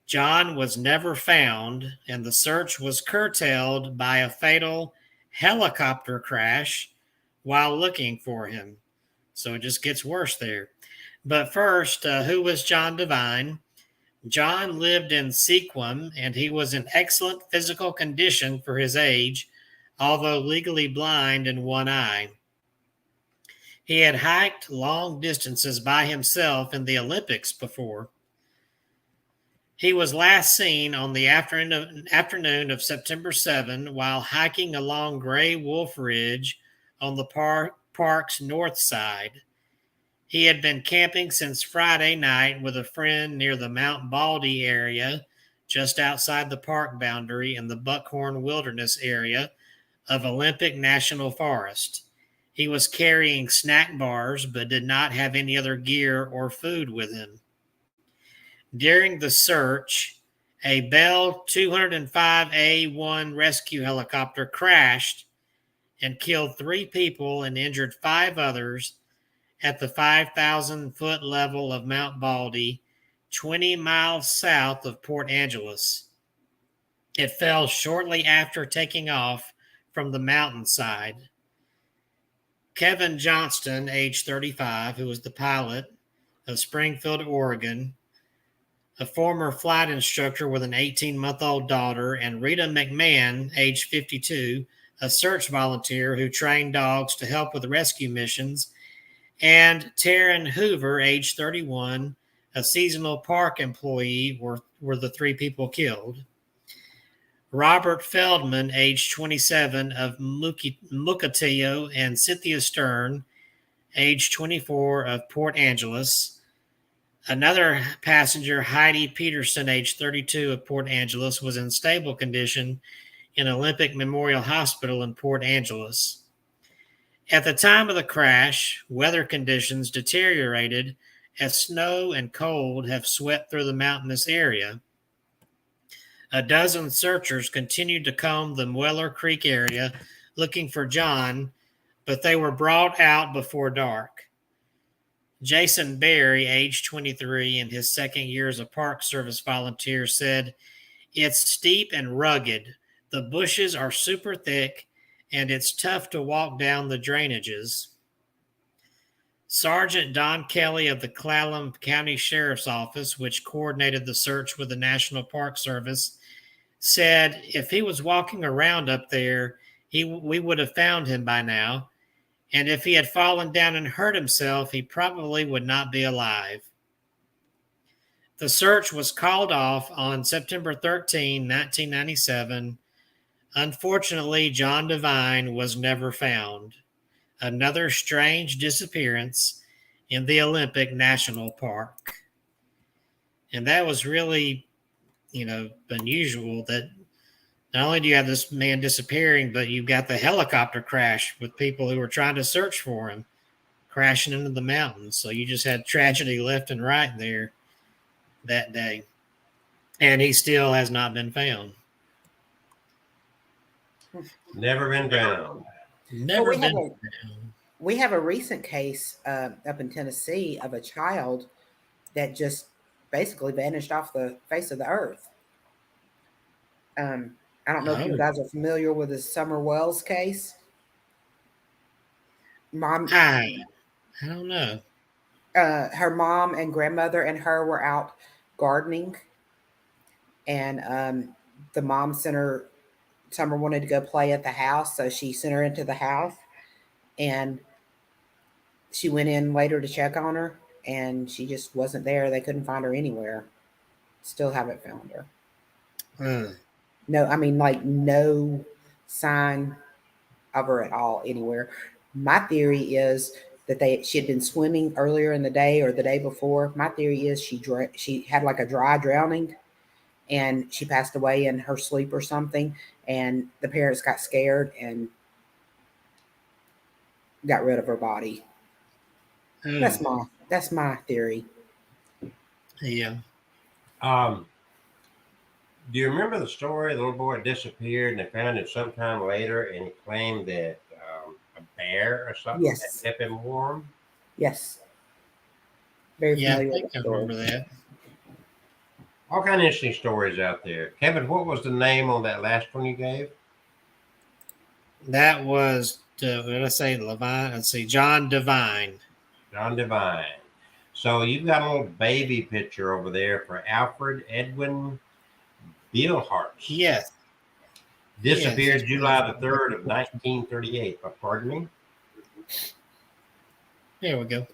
John was never found, and the search was curtailed by a fatal helicopter crash while looking for him. So it just gets worse there. But first, who was John Devine? John lived in Sequim, and he was in excellent physical condition for his age, although legally blind in one eye. He had hiked long distances by himself in the Olympics before. He was last seen on the afternoon of September 7 while hiking along Gray Wolf Ridge on the park's north side. He had been camping since Friday night with a friend near the Mount Baldy area, just outside the park boundary in the Buckhorn Wilderness area of Olympic National Forest. He was carrying snack bars, but did not have any other gear or food with him. During the search, a Bell 205A1 rescue helicopter crashed and killed 3 people and injured 5 others at the 5,000-foot level of Mount Baldy 20 miles south of Port Angeles. It fell shortly after taking off from the mountainside. Kevin Johnston, age 35, who was the pilot of Springfield, Oregon, a former flight instructor with an 18-month-old daughter, and Rita McMahon, age 52, a search volunteer who trained dogs to help with rescue missions, and Taryn Hoover, age 31, a seasonal park employee, were the three people killed. Robert Feldman, age 27, of Mukilteo, and Cynthia Stern, age 24, of Port Angeles. Another passenger, Heidi Peterson, age 32, of Port Angeles, was in stable condition in Olympic Memorial Hospital in Port Angeles. At the time of the crash, weather conditions deteriorated as snow and cold have swept through the mountainous area. A dozen searchers continued to comb the Weller Creek area looking for John, but they were brought out before dark. Jason Berry, age 23, in his second year as a Park Service volunteer, said, "It's steep and rugged. The bushes are super thick, and it's tough to walk down the drainages." Sergeant Don Kelly of the Clallam County Sheriff's Office, which coordinated the search with the National Park Service, said if he was walking around up there, we would have found him by now. And if he had fallen down and hurt himself, he probably would not be alive. The search was called off on September 13, 1997. Unfortunately, John Devine was never found. Another strange disappearance in the Olympic National Park. And that was really, unusual that not only do you have this man disappearing, but you've got the helicopter crash with people who were trying to search for him, crashing into the mountains. So you just had tragedy left and right there that day. And he still has not been found. Never been found. Never Well, been found. we have a recent case up in Tennessee of a child that just basically vanished off the face of the earth. I don't know if you guys are familiar with the Summer Wells case. I don't know. Her mom and grandmother and her were out gardening, and the mom sent her. Summer wanted to go play at the house, so she sent her into the house, and she went in later to check on her, and she just wasn't there. They couldn't find her anywhere. Still haven't found her. No, I mean, like, no sign of her at all anywhere. My theory is that she had been swimming earlier in the day or the day before. My theory is she had like a dry drowning, and she passed away in her sleep or something, and the parents got scared and got rid of her body. That's my theory. Yeah. Do you remember the story? The little boy disappeared, and they found him sometime later, and he claimed that a bear or something had kept him warm. Yes. Very familiar. I think I remember that. All kind of interesting stories out there. Kevin, what was the name on that last one you gave? That was, what did I say, Levine? Let's see, John Devine. John Devine. So you've got a little baby picture over there for Alfred Edwin Beilhartz. Yes. Disappeared July the 3rd of 1938. Pardon me? There we go.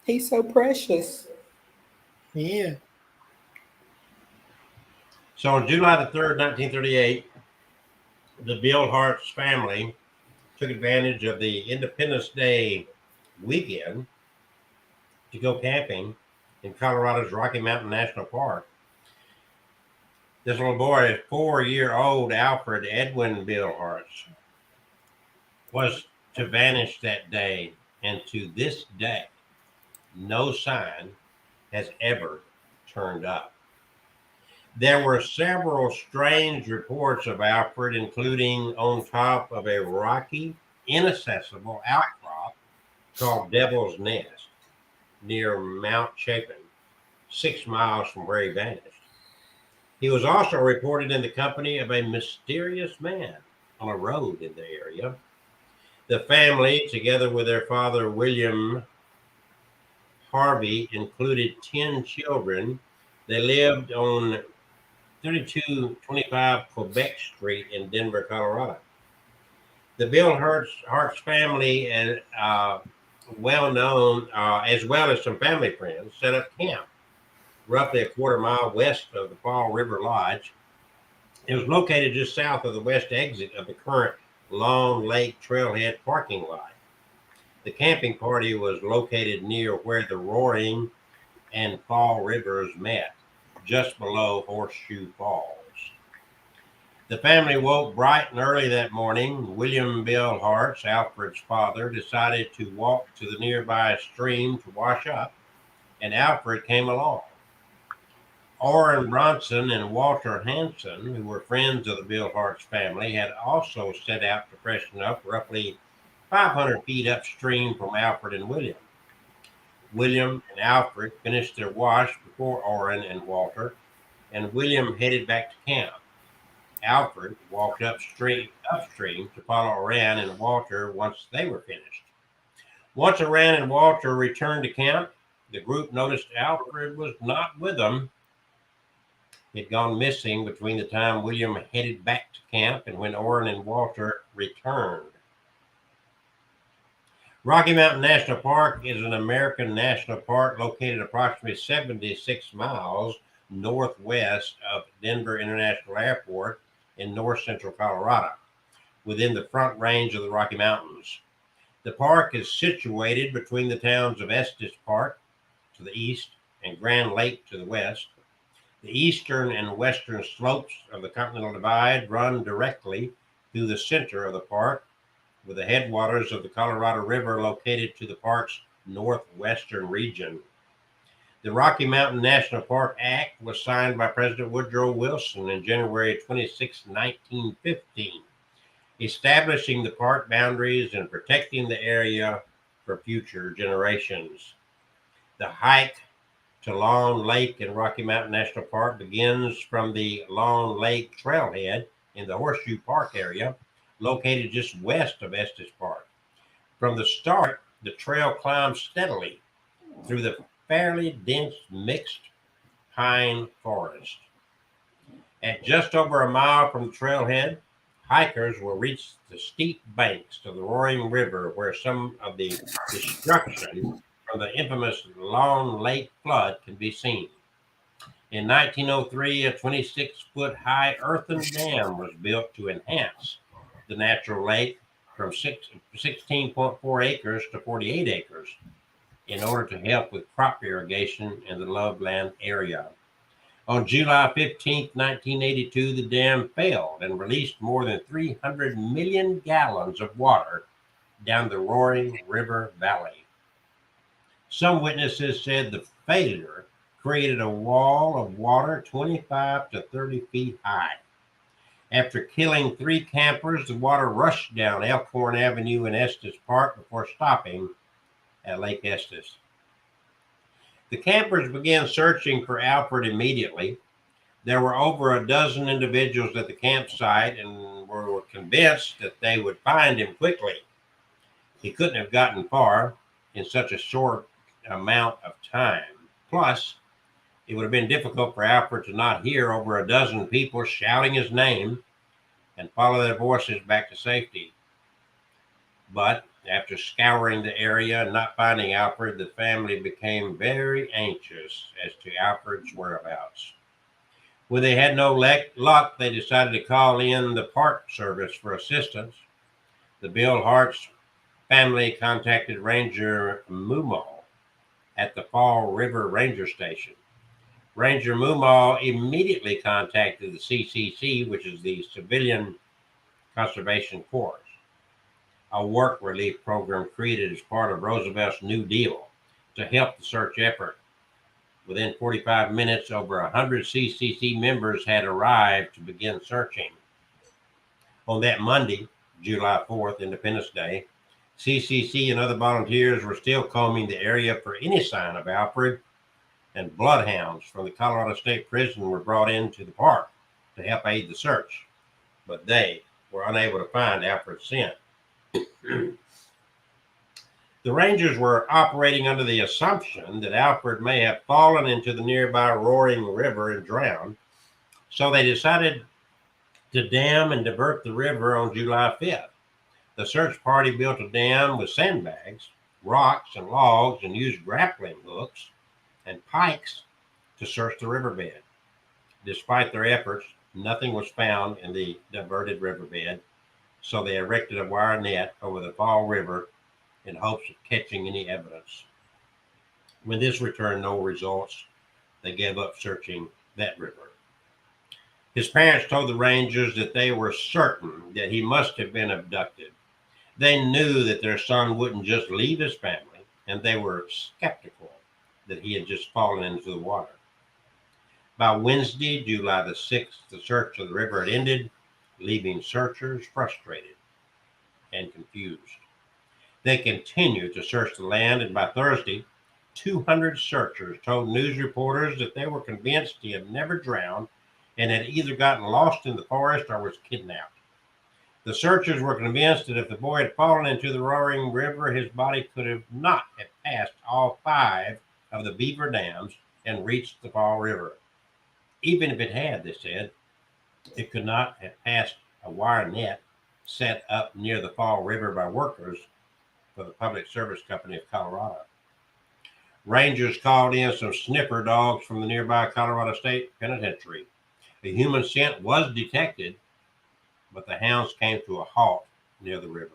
He's so precious. Yeah. So on July the 3rd, 1938, the Beilhartz family took advantage of the Independence Day weekend to go camping in Colorado's Rocky Mountain National Park. This little boy, 4-year-old Alfred Edwin Beilhartz, was to vanish that day, and to this day, no sign has ever turned up. There were several strange reports of Alfred, including on top of a rocky, inaccessible outcrop called Devil's Nest near Mount Chapin. 6 miles from where he vanished. He was also reported in the company of a mysterious man on a road in the area. The family, together with their father, William Harvey, included 10 children. They lived on 3225 Quebec Street in Denver, Colorado. The Bill Hart's family, and well known, as well as some family friends, set up camp roughly a quarter mile west of the Fall River Lodge. It was located just south of the west exit of the current Long Lake Trailhead parking lot. The camping party was located near where the Roaring and Fall Rivers met, just below Horseshoe Falls. The family woke bright and early that morning. William Bill Hart, Alfred's father, decided to walk to the nearby stream to wash up, and Alfred came along. Orrin Bronson and Walter Hanson, who were friends of the Bill Hart's family, had also set out to freshen up roughly 500 feet upstream from Alfred and William. William and Alfred finished their wash before Orrin and Walter, and William headed back to camp. Alfred walked upstream to follow Orrin and Walter once they were finished. Once Orrin and Walter returned to camp, the group noticed Alfred was not with them. He'd gone missing between the time William headed back to camp and when Orrin and Walter returned. Rocky Mountain National Park is an American national park located approximately 76 miles northwest of Denver International Airport in north central Colorado, within the Front Range of the Rocky Mountains. The park is situated between the towns of Estes Park to the east and Grand Lake to the west. The eastern and western slopes of the Continental Divide run directly through the center of the park, with the headwaters of the Colorado River located to the park's northwestern region. The Rocky Mountain National Park Act was signed by President Woodrow Wilson on January 26, 1915, establishing the park boundaries and protecting the area for future generations. The hike to Long Lake in Rocky Mountain National Park begins from the Long Lake Trailhead in the Horseshoe Park area, located just west of Estes Park. From the start, the trail climbs steadily through the fairly dense mixed pine forest. At just over a mile from the trailhead, hikers will reach the steep banks of the Roaring River, where some of the destruction from the infamous Long Lake flood can be seen. In 1903, a 26-foot high earthen dam was built to enhance the natural lake from 16.4 acres to 48 acres in order to help with crop irrigation in the Loveland area. On July 15, 1982, the dam failed and released more than 300 million gallons of water down the Roaring River Valley. Some witnesses said the failure created a wall of water 25 to 30 feet high. After killing 3 campers, the water rushed down Elkhorn Avenue in Estes Park before stopping at Lake Estes. The campers began searching for Alfred immediately. There were over a dozen individuals at the campsite and were convinced that they would find him quickly. He couldn't have gotten far in such a short amount of time. Plus, it would have been difficult for Alfred to not hear over a dozen people shouting his name and follow their voices back to safety. But after scouring the area and not finding Alfred, the family became very anxious as to Alfred's whereabouts. When they had no luck, they decided to call in the Park Service for assistance. The Bill Hart's family contacted Ranger Mumal at the Fall River Ranger Station. Ranger Mumal immediately contacted the CCC, which is the Civilian Conservation Corps, a work relief program created as part of Roosevelt's New Deal to help the search effort. Within 45 minutes, over 100 CCC members had arrived to begin searching. On that Monday, July 4th, Independence Day, CCC and other volunteers were still combing the area for any sign of Alfred. and bloodhounds from the Colorado State Prison were brought into the park to help aid the search, but they were unable to find Alfred's scent. The Rangers were operating under the assumption that Alfred may have fallen into the nearby roaring river and drowned, so they decided to dam and divert the river on July 5th. The search party built a dam with sandbags, rocks, and logs and used grappling hooks and pikes to search the riverbed. Despite their efforts, nothing was found in the diverted riverbed, so they erected a wire net over the Fall River in hopes of catching any evidence. When this returned no results, they gave up searching that river. His parents told the Rangers that they were certain that he must have been abducted. They knew that their son wouldn't just leave his family, and they were skeptical that he had just fallen into the water. By Wednesday, July the 6th, the search of the river had ended, leaving searchers frustrated and confused. They continued to search the land, and by Thursday, 200 searchers told news reporters that they were convinced he had never drowned and had either gotten lost in the forest or was kidnapped. The searchers were convinced that if the boy had fallen into the roaring river, his body could not have passed all 5 of the beaver dams and reached the Fall River. Even if it had, they said, it could not have passed a wire net set up near the Fall River by workers for the Public Service Company of Colorado. Rangers called in some sniffer dogs from the nearby Colorado State Penitentiary. A human scent was detected, but the hounds came to a halt near the river.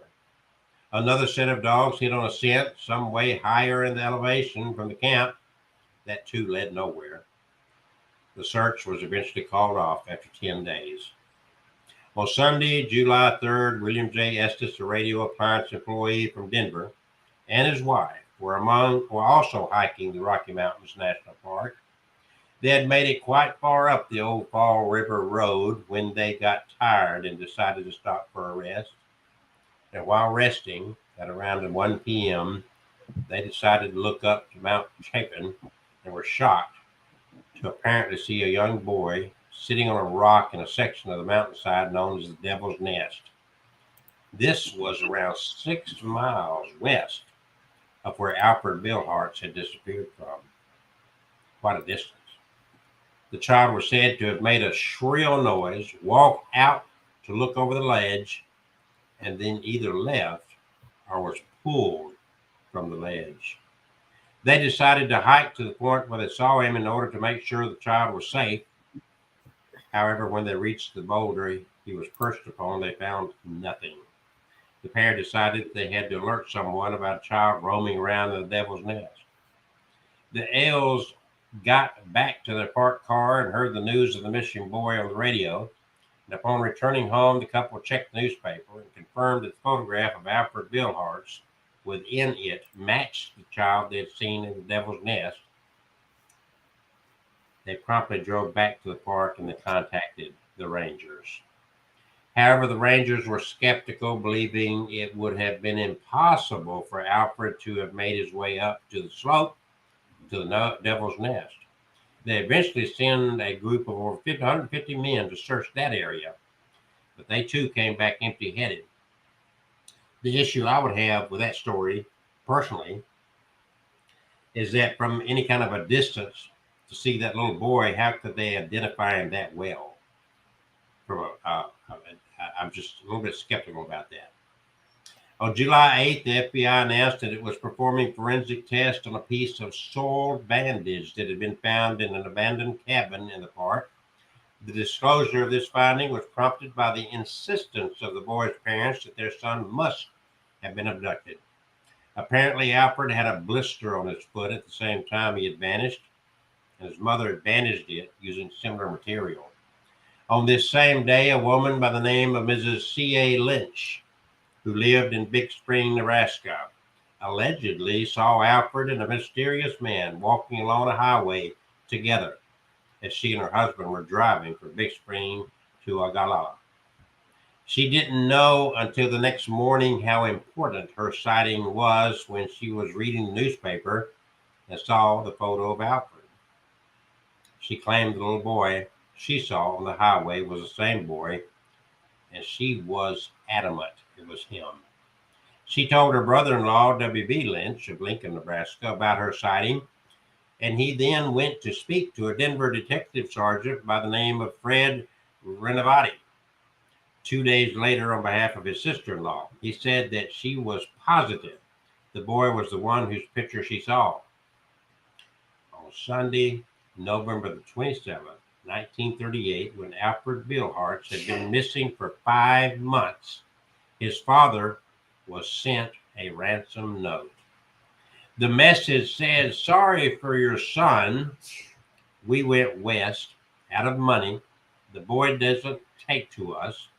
Another set of dogs hit on a scent some way higher in the elevation from the camp. That too led nowhere. The search was eventually called off after 10 days. On Sunday, July 3rd, William J. Estes, a radio appliance employee from Denver, and his wife were also hiking the Rocky Mountains National Park. They had made it quite far up the old Fall River Road when they got tired and decided to stop for a rest. And while resting at around 1 p.m., they decided to look up to Mount Chapin and were shocked to apparently see a young boy sitting on a rock in a section of the mountainside known as the Devil's Nest. This was around 6 miles west of where Alfred Billhartz had disappeared from. Quite a distance. The child was said to have made a shrill noise, walked out to look over the ledge, and then either left or was pulled from the ledge. They decided to hike to the point where they saw him in order to make sure the child was safe. However, when they reached the boulder he was perched upon, they found nothing. The pair decided they had to alert someone about a child roaming around the Devil's Nest. The Ells got back to their parked car and heard the news of the missing boy on the radio. And upon returning home, the couple checked the newspaper and confirmed that the photograph of Alfred Billhartz within it matched the child they had seen in the Devil's Nest. They promptly drove back to the park and they contacted the Rangers. However, the Rangers were skeptical, believing it would have been impossible for Alfred to have made his way up to the slope to the Devil's Nest. They eventually sent a group of over 150 men to search that area, but they too came back empty-headed. The issue I would have with that story, personally, is that from any kind of a distance to see that little boy, how could they identify him that well? I'm just a little bit skeptical about that. On July 8th, the FBI announced that it was performing forensic tests on a piece of soiled bandage that had been found in an abandoned cabin in the park. The disclosure of this finding was prompted by the insistence of the boy's parents that their son must have been abducted. Apparently, Alfred had a blister on his foot at the same time he had vanished, and his mother had bandaged it using similar material. On this same day, a woman by the name of Mrs. C.A. Lynch, who lived in Big Spring, Nebraska, allegedly saw Alfred and a mysterious man walking along a highway together as she and her husband were driving from Big Spring to Ogallala. She didn't know until the next morning how important her sighting was when she was reading the newspaper and saw the photo of Alfred. She claimed the little boy she saw on the highway was the same boy, and she was adamant it was him. She told her brother-in-law, W.B. Lynch of Lincoln, Nebraska, about her sighting, and he then went to speak to a Denver detective sergeant by the name of Fred Renovati. 2 days later, on behalf of his sister-in-law, he said that she was positive the boy was the one whose picture she saw. On Sunday, November the 27th, 1938, when Alfred Billhartz had been missing for 5 months, his father was sent a ransom note. The message said, "Sorry for your son. We went west out of money. The boy doesn't take to us.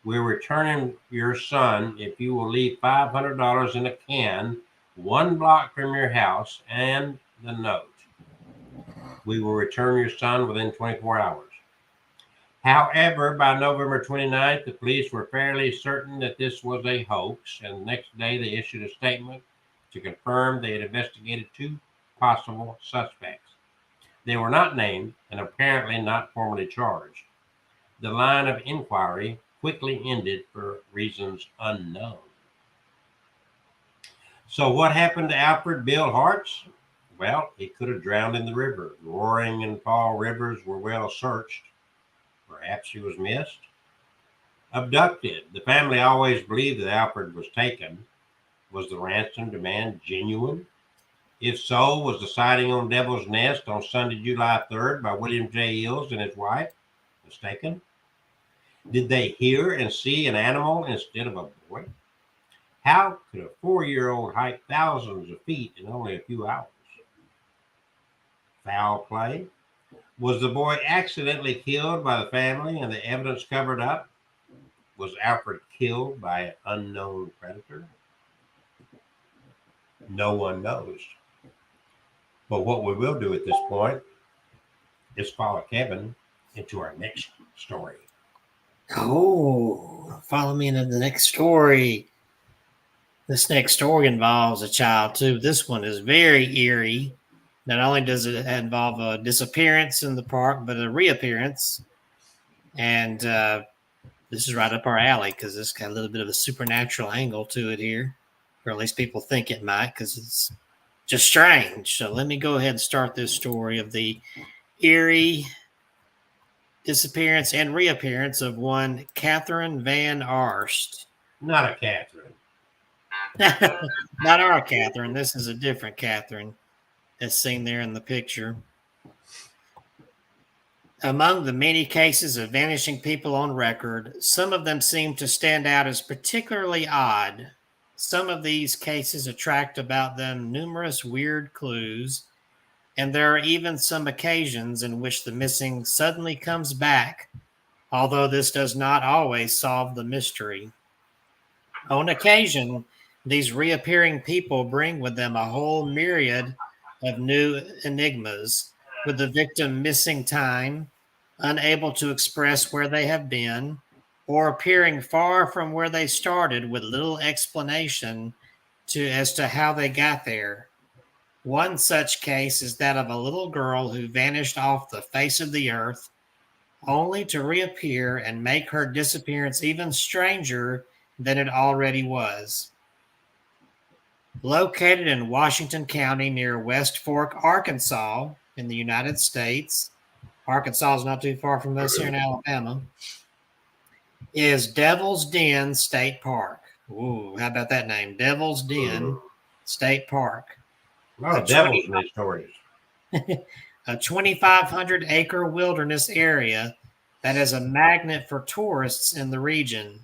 We're returning your son if you will leave $500 in a can 1 block from your house and the note. We will return your son within 24 hours." However, by November 29th, the police were fairly certain that this was a hoax, and the next day they issued a statement to confirm they had investigated 2 possible suspects. They were not named and apparently not formally charged. The line of inquiry quickly ended for reasons unknown. So, what happened to Alfred Billhartz? Well, he could have drowned in the river. Roaring and Fall rivers were well searched. Perhaps he was missed. Abducted. The family always believed that Alfred was taken. Was the ransom demand genuine? If so, was the sighting on Devil's Nest on Sunday, July 3rd by William J. Ills and his wife mistaken? Did they hear and see an animal instead of a boy? How could a 4-year-old hike thousands of feet in only a few hours? Foul play? Was the boy accidentally killed by the family and the evidence covered up? Was Alfred killed by an unknown predator? No one knows. But what we will do at this point is follow Kevin into our next story. Oh, follow me into the next story. This next story involves a child, too. This one is very eerie. Not only does it involve a disappearance in the park, but a reappearance. And this is right up our alley because it's got a little bit of a supernatural angle to it here, or at least people think it might because it's just strange. So let me go ahead and start this story of the eerie disappearance and reappearance of one Catherine Van Arst. Not a Catherine. Not our Catherine. This is a different Catherine that's seen there in the picture. Among the many cases of vanishing people on record, some of them seem to stand out as particularly odd. Some of these cases attract about them numerous weird clues, and there are even some occasions in which the missing suddenly comes back, although this does not always solve the mystery. On occasion, these reappearing people bring with them a whole myriad of new enigmas, with the victim missing time, unable to express where they have been, or appearing far from where they started with little explanation as to how they got there. One such case is that of a little girl who vanished off the face of the earth, only to reappear and make her disappearance even stranger than it already was. Located in Washington County near West Fork, Arkansas, in the United States, Arkansas is not too far from us here in Alabama, is Devil's Den State Park. Ooh, how about that name? Devil's Den State Park. A lot of devils in these stories. A 2,500-acre wilderness area that is a magnet for tourists in the region.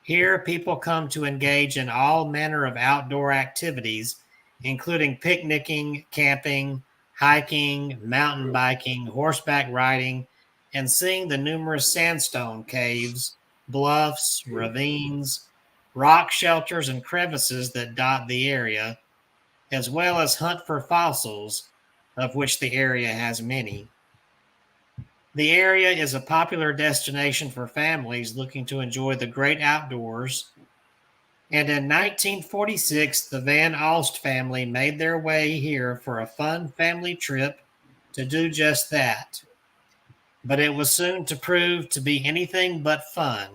Here, people come to engage in all manner of outdoor activities, including picnicking, camping, hiking, mountain biking, horseback riding, and seeing the numerous sandstone caves, bluffs, ravines, rock shelters, and crevices that dot the area, as well as hunt for fossils, of which the area has many. The area is a popular destination for families looking to enjoy the great outdoors. And in 1946, the Van Alst family made their way here for a fun family trip to do just that. But it was soon to prove to be anything but fun.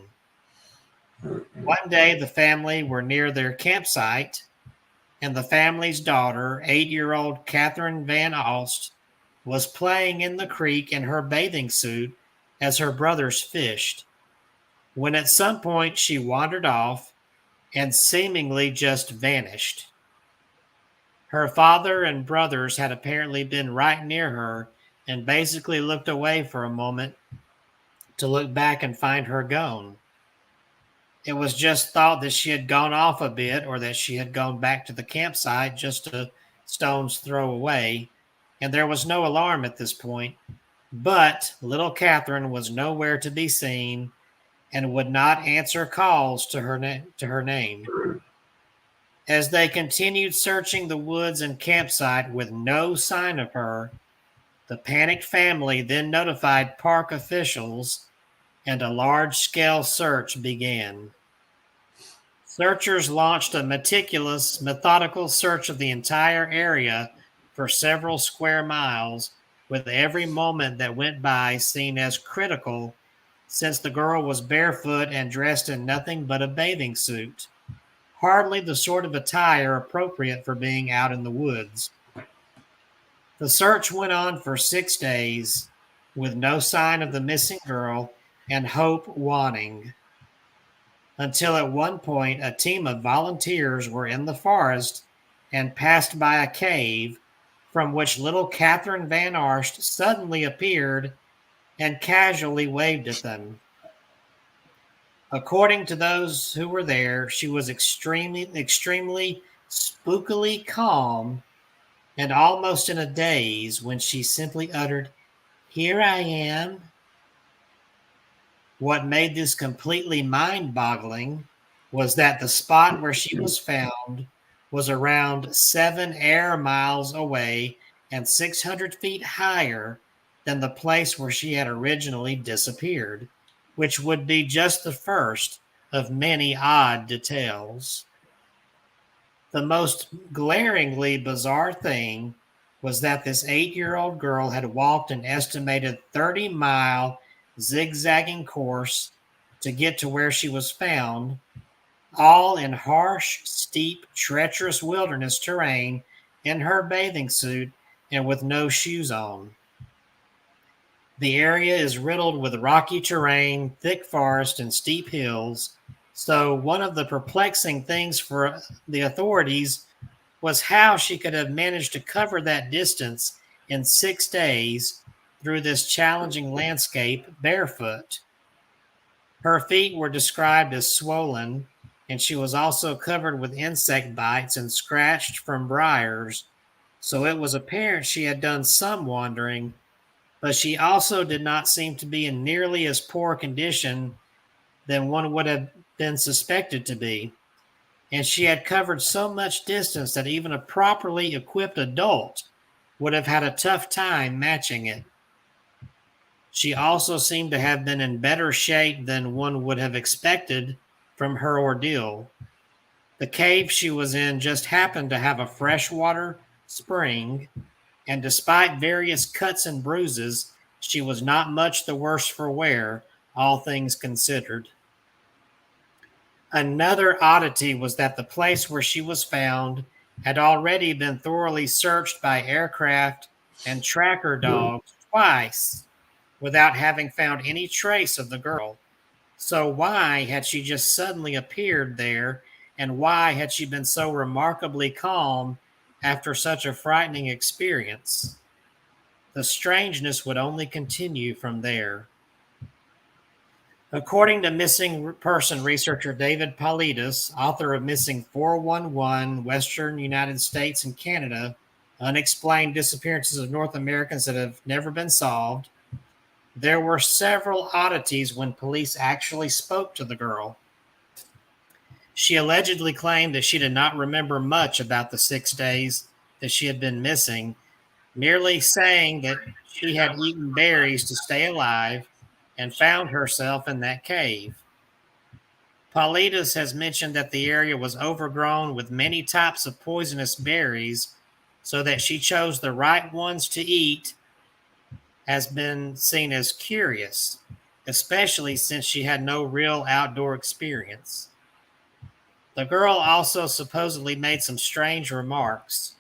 One day, the family were near their campsite, and the family's daughter, 8-year-old Catherine Van Alst, was playing in the creek in her bathing suit as her brothers fished, when at some point she wandered off and seemingly just vanished. Her father and brothers had apparently been right near her and basically looked away for a moment to look back and find her gone. It was just thought that she had gone off a bit or that she had gone back to the campsite just a stone's throw away, and there was no alarm at this point. But little Catherine was nowhere to be seen and would not answer calls to her name. As they continued searching the woods and campsite with no sign of her, the panicked family then notified park officials, and a large-scale search began. Searchers launched a meticulous, methodical search of the entire area for several square miles, with every moment that went by seen as critical, since the girl was barefoot and dressed in nothing but a bathing suit, hardly the sort of attire appropriate for being out in the woods. The search went on for 6 days, with no sign of the missing girl and hope waning, until at one point a team of volunteers were in the forest and passed by a cave from which little Catherine Van Arsht suddenly appeared and casually waved at them. According to those who were there, she was extremely spookily calm and almost in a daze when she simply uttered, "Here I am." What made this completely mind-boggling was that the spot where she was found was around 7 air miles away and 600 feet higher than the place where she had originally disappeared, which would be just the first of many odd details. The most glaringly bizarre thing was that this 8-year-old girl had walked an estimated 30-mile zigzagging course to get to where she was found, all in harsh, steep, treacherous wilderness terrain in her bathing suit and with no shoes on. The area is riddled with rocky terrain, thick forest, and steep hills, so one of the perplexing things for the authorities was how she could have managed to cover that distance in 6 days through this challenging landscape barefoot. Her feet were described as swollen, and she was also covered with insect bites and scratched from briars, so it was apparent she had done some wandering, but she also did not seem to be in nearly as poor condition than one would have been suspected to be, and she had covered so much distance that even a properly equipped adult would have had a tough time matching it. She also seemed to have been in better shape than one would have expected from her ordeal. The cave she was in just happened to have a freshwater spring, and despite various cuts and bruises, she was not much the worse for wear, all things considered. Another oddity was that the place where she was found had already been thoroughly searched by aircraft and tracker dogs twice without having found any trace of the girl. So why had she just suddenly appeared there, and why had she been so remarkably calm after such a frightening experience? The strangeness would only continue from there. According to missing person researcher David Paulides, author of Missing 411, Western United States and Canada, Unexplained Disappearances of North Americans That Have Never Been Solved, there were several oddities when police actually spoke to the girl. She allegedly claimed that she did not remember much about the 6 days that she had been missing, merely saying that she had eaten berries to stay alive and found herself in that cave. Paulides has mentioned that the area was overgrown with many types of poisonous berries, so that she chose the right ones to eat has been seen as curious, especially since she had no real outdoor experience. The girl also supposedly made some strange remarks.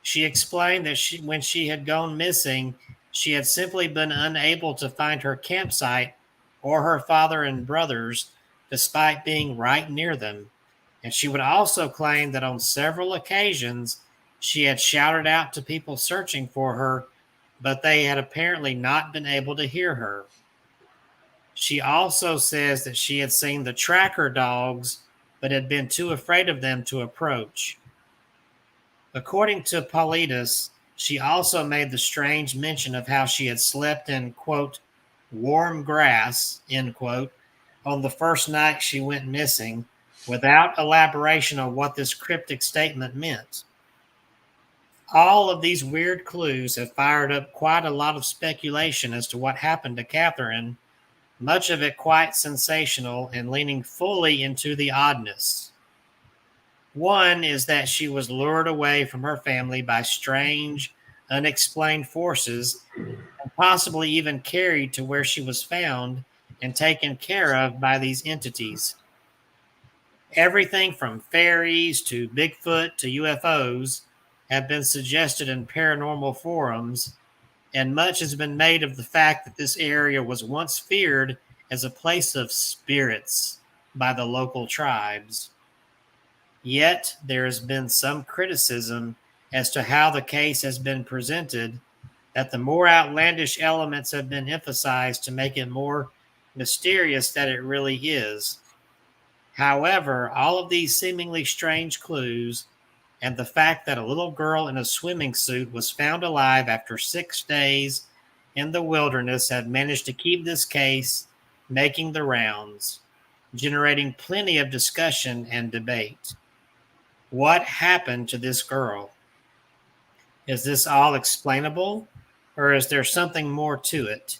She explained that when she had gone missing, she had simply been unable to find her campsite or her father and brothers, despite being right near them. And she would also claim that on several occasions she had shouted out to people searching for her, but they had apparently not been able to hear her. She also says that she had seen the tracker dogs, but had been too afraid of them to approach. According to Paulides, she also made the strange mention of how she had slept in, quote, warm grass, end quote, on the first night she went missing, without elaboration on what this cryptic statement meant. All of these weird clues have fired up quite a lot of speculation as to what happened to Catherine, much of it quite sensational and leaning fully into the oddness. One is that she was lured away from her family by strange, unexplained forces, and possibly even carried to where she was found and taken care of by these entities. Everything from fairies to Bigfoot to UFOs have been suggested in paranormal forums, and much has been made of the fact that this area was once feared as a place of spirits by the local tribes. Yet there has been some criticism as to how the case has been presented, that the more outlandish elements have been emphasized to make it more mysterious than it really is. However, all of these seemingly strange clues and the fact that a little girl in a swimming suit was found alive after 6 days in the wilderness have managed to keep this case making the rounds, generating plenty of discussion and debate. What happened to this girl? Is this all explainable, or is there something more to it?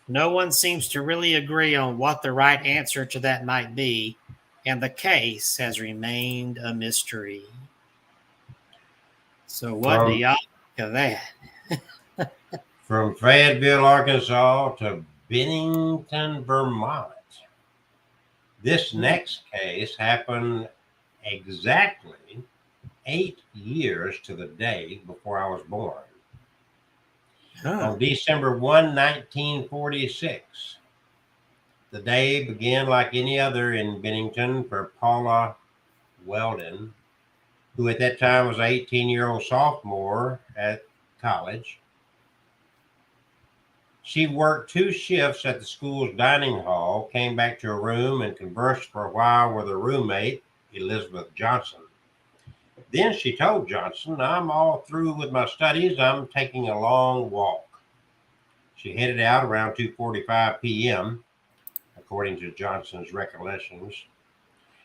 No one seems to really agree on what the right answer to that might be, and the case has remained a mystery. So what do y'all think of that? From Fayetteville, Arkansas to Bennington, Vermont. This next case happened exactly 8 years to the day before I was born. On December 1, 1946. The day began like any other in Bennington for Paula Weldon, who at that time was an 18-year-old sophomore at college. She worked 2 shifts at the school's dining hall, came back to her room, and conversed for a while with her roommate, Elizabeth Johnson. Then she told Johnson, "I'm all through with my studies. I'm taking a long walk." She headed out around 2:45 p.m., according to Johnson's recollections.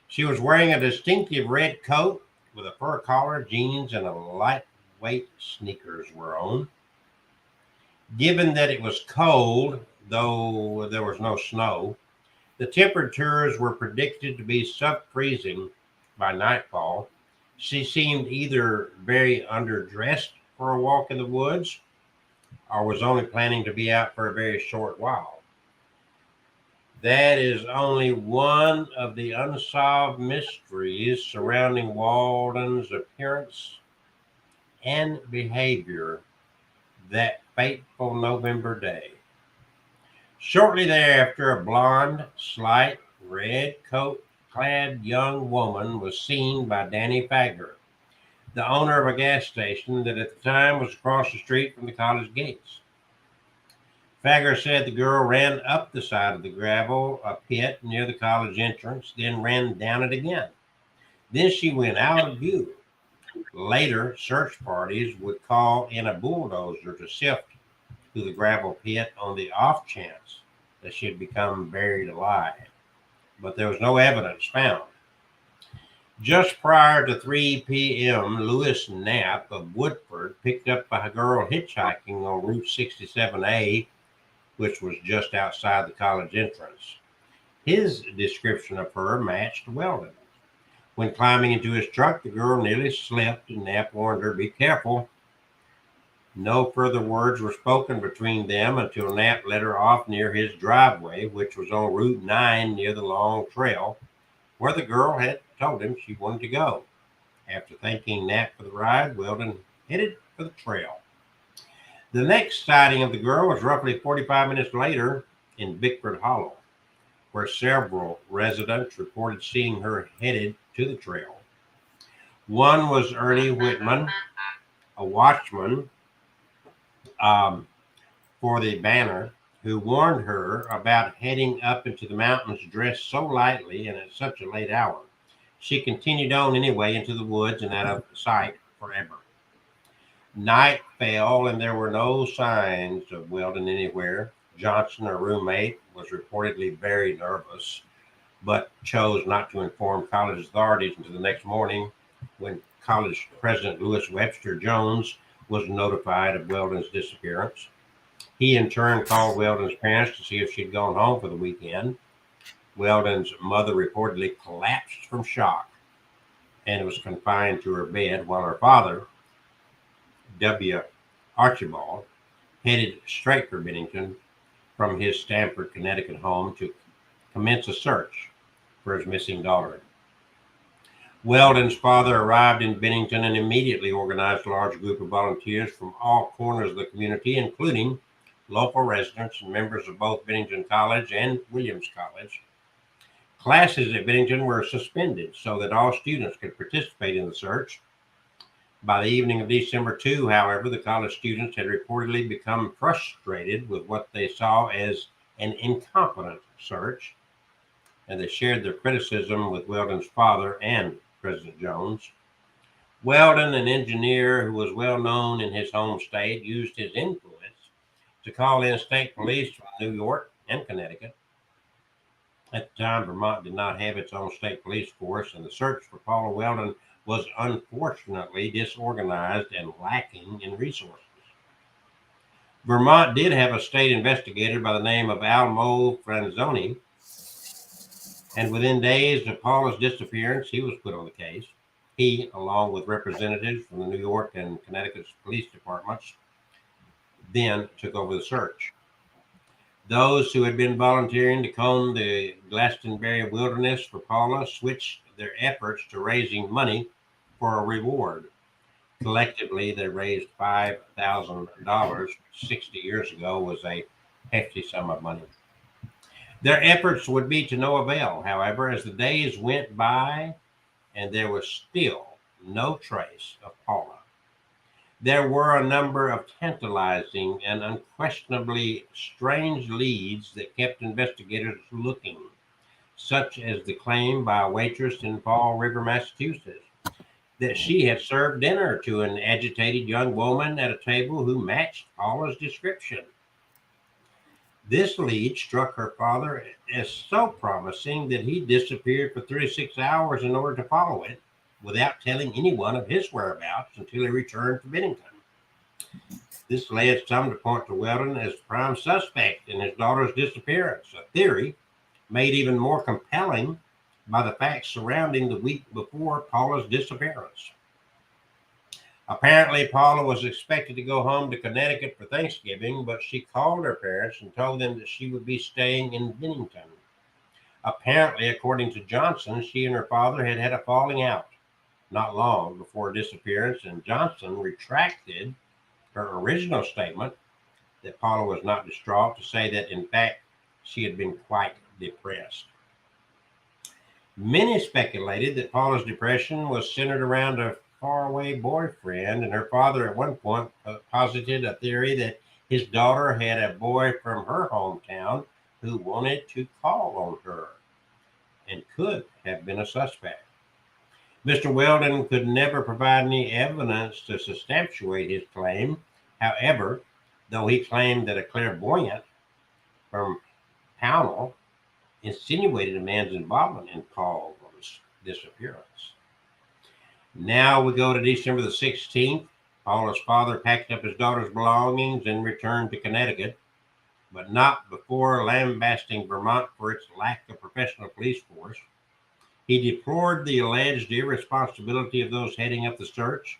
She was wearing a distinctive red coat with a fur collar, jeans, and a lightweight sneakers were on. Given that it was cold, though there was no snow, the temperatures were predicted to be sub-freezing by nightfall. She seemed either very underdressed for a walk in the woods or was only planning to be out for a very short while. That is only one of the unsolved mysteries surrounding Walden's appearance and behavior that fateful November day. Shortly thereafter, a blonde, slight, red coat-clad young woman was seen by Danny Fager, the owner of a gas station that at the time was across the street from the college gates. Fager said the girl ran up the side of the gravel, a pit near the college entrance, then ran down it again. Then she went out of view. Later, search parties would call in a bulldozer to sift through the gravel pit on the off chance that she had become buried alive, but there was no evidence found. Just prior to 3 p.m., Lewis Knapp of Woodford picked up a girl hitchhiking on Route 67A, which was just outside the college entrance. His description of her matched Weldon. When climbing into his truck, the girl nearly slipped, and Knapp warned her, "Be careful." No further words were spoken between them until Knapp let her off near his driveway, which was on Route 9 near the long trail where the girl had told him she wanted to go. After thanking Knapp for the ride, Weldon headed for the trail. The next sighting of the girl was roughly 45 minutes later in Bickford Hollow, where several residents reported seeing her headed to the trail. One was Ernie Whitman, a watchman for the Banner, who warned her about heading up into the mountains dressed so lightly and at such a late hour. She continued on anyway into the woods and out of sight forever. Night fell and there were no signs of Weldon anywhere. Johnson, her roommate, was reportedly very nervous, but chose not to inform college authorities until the next morning when college president Lewis Webster Jones was notified of Weldon's disappearance. He in turn called Weldon's parents to see if she'd gone home for the weekend. Weldon's mother reportedly collapsed from shock and was confined to her bed, while her father, W. Archibald, headed straight for Bennington from his Stamford, Connecticut home to commence a search for his missing daughter. Weldon's father arrived in Bennington and immediately organized a large group of volunteers from all corners of the community, including local residents and members of both Bennington College and Williams College. Classes at Bennington were suspended so that all students could participate in the search. By the evening of December 2, however, the college students had reportedly become frustrated with what they saw as an incompetent search, and they shared their criticism with Weldon's father and President Jones. Weldon, an engineer who was well known in his home state, used his influence to call in state police from New York and Connecticut. At the time, Vermont did not have its own state police force, and the search for Paula Weldon was unfortunately disorganized and lacking in resources. Vermont did have a state investigator by the name of Almo Franzoni, and within days of Paula's disappearance, he was put on the case. He, along with representatives from the New York and Connecticut police departments, then took over the search. Those who had been volunteering to comb the Glastonbury wilderness for Paula switched their efforts to raising money for a reward. Collectively, they raised $5,000, which 60 years ago was a hefty sum of money. Their efforts would be to no avail, however, as the days went by and there was still no trace of Paula. There were a number of tantalizing and unquestionably strange leads that kept investigators looking, such as the claim by a waitress in Fall River, Massachusetts, that she had served dinner to an agitated young woman at a table who matched Paula's description. This lead struck her father as so promising that he disappeared for 36 hours in order to follow it, without telling anyone of his whereabouts until he returned to Bennington. This led some to point to Weldon as the prime suspect in his daughter's disappearance, a theory made even more compelling by the facts surrounding the week before Paula's disappearance. Apparently, Paula was expected to go home to Connecticut for Thanksgiving, but she called her parents and told them that she would be staying in Bennington. Apparently, according to Johnson, she and her father had had a falling out not long before her disappearance, and Johnson retracted her original statement that Paula was not distraught to say that, in fact, she had been quite depressed. Many speculated that Paula's depression was centered around a faraway boyfriend, and her father at one point posited a theory that his daughter had a boy from her hometown who wanted to call on her and could have been a suspect. Mr. Weldon could never provide any evidence to substantiate his claim. However, though he claimed that a clairvoyant from Pownell insinuated a man's involvement in Paula's disappearance. Now we go to December the 16th. Paula's father packed up his daughter's belongings and returned to Connecticut, but not before lambasting Vermont for its lack of professional police force. He deplored the alleged irresponsibility of those heading up the search,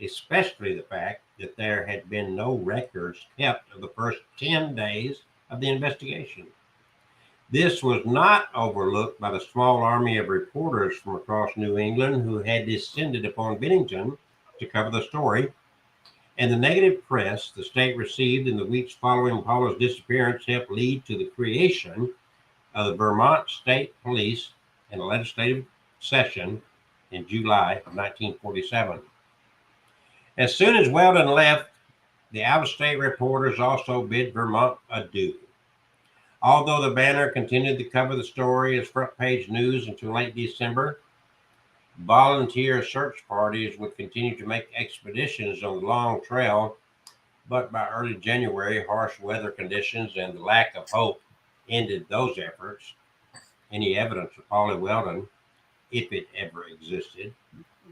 especially the fact that there had been no records kept of the first 10 days of the investigation. This was not overlooked by the small army of reporters from across New England who had descended upon Bennington to cover the story, and the negative press the state received in the weeks following Paula's disappearance helped lead to the creation of the Vermont State Police in a legislative session in July of 1947. As soon as Weldon left, the out-of-state reporters also bid Vermont adieu. Although the Banner continued to cover the story as front-page news until late December, volunteer search parties would continue to make expeditions on the long trail, but by early January, harsh weather conditions and the lack of hope ended those efforts. Any evidence of Polly Weldon, if it ever existed,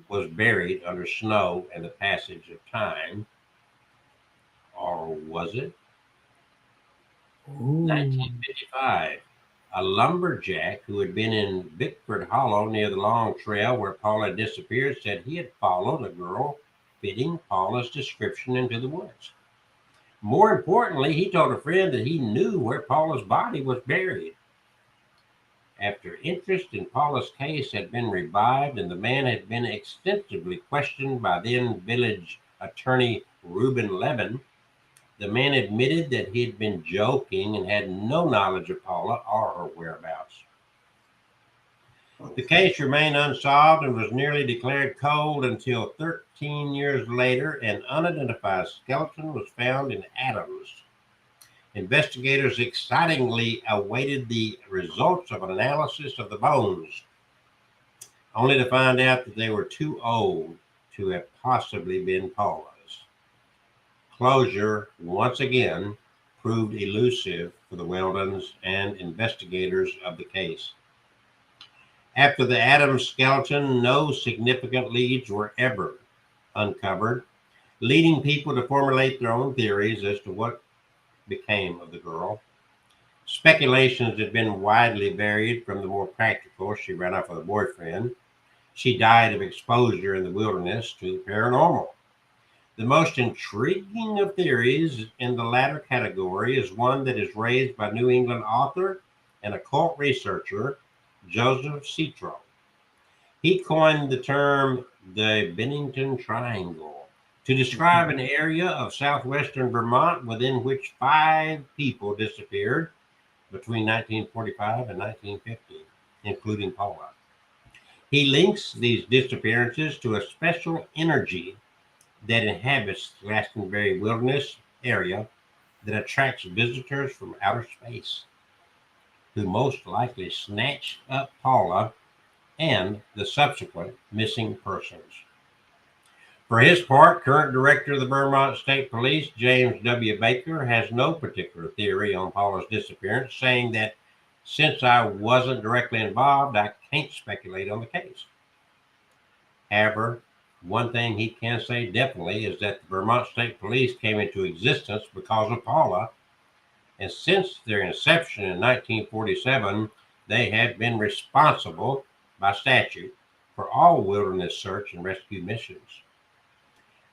was buried under snow and the passage of time. Or was it? 1955. A lumberjack who had been in Bickford Hollow near the long trail where Paula had disappeared said he had followed a girl fitting Paula's description into the woods. More importantly, he told a friend that he knew where Paula's body was buried. After interest in Paula's case had been revived and the man had been extensively questioned by then village attorney Reuben Levin, the man admitted that he had been joking and had no knowledge of Paula or her whereabouts. The case remained unsolved and was nearly declared cold until 13 years later, an unidentified skeleton was found in Adams. Investigators excitingly awaited the results of an analysis of the bones, only to find out that they were too old to have possibly been Paula's. Closure, once again, proved elusive for the Weldons and investigators of the case. After the Adams skeleton, no significant leads were ever uncovered, leading people to formulate their own theories as to what became of the girl. Speculations had been widely varied, from the more practical, she ran off with a boyfriend, she died of exposure in the wilderness, to the paranormal. The most intriguing of theories in the latter category is one that is raised by New England author and occult researcher Joseph Citro. He coined the term the Bennington Triangle to describe an area of southwestern Vermont within which 5 people disappeared between 1945 and 1950, including Paula. He links these disappearances to a special energy that inhabits the Glastonbury Wilderness area that attracts visitors from outer space, who most likely snatched up Paula and the subsequent missing persons. For his part, current director of the Vermont State Police, James W. Baker, has no particular theory on Paula's disappearance, saying that since I wasn't directly involved, I can't speculate on the case. However, one thing he can say definitely is that the Vermont State Police came into existence because of Paula, and since their inception in 1947, they have been responsible by statute for all wilderness search and rescue missions.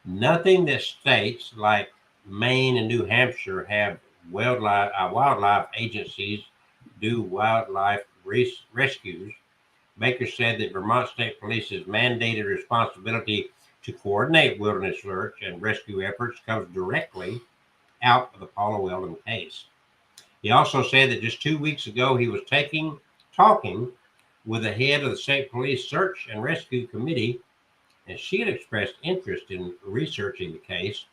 Nothing that states like Maine and New Hampshire have wildlife agencies do wildlife rescues. Baker said that Vermont State Police's mandated responsibility to coordinate wilderness search and rescue efforts comes directly out of the Paula Weldon case. He also said that just 2 weeks ago he was talking with the head of the State Police Search and Rescue Committee, and she had expressed interest in researching the case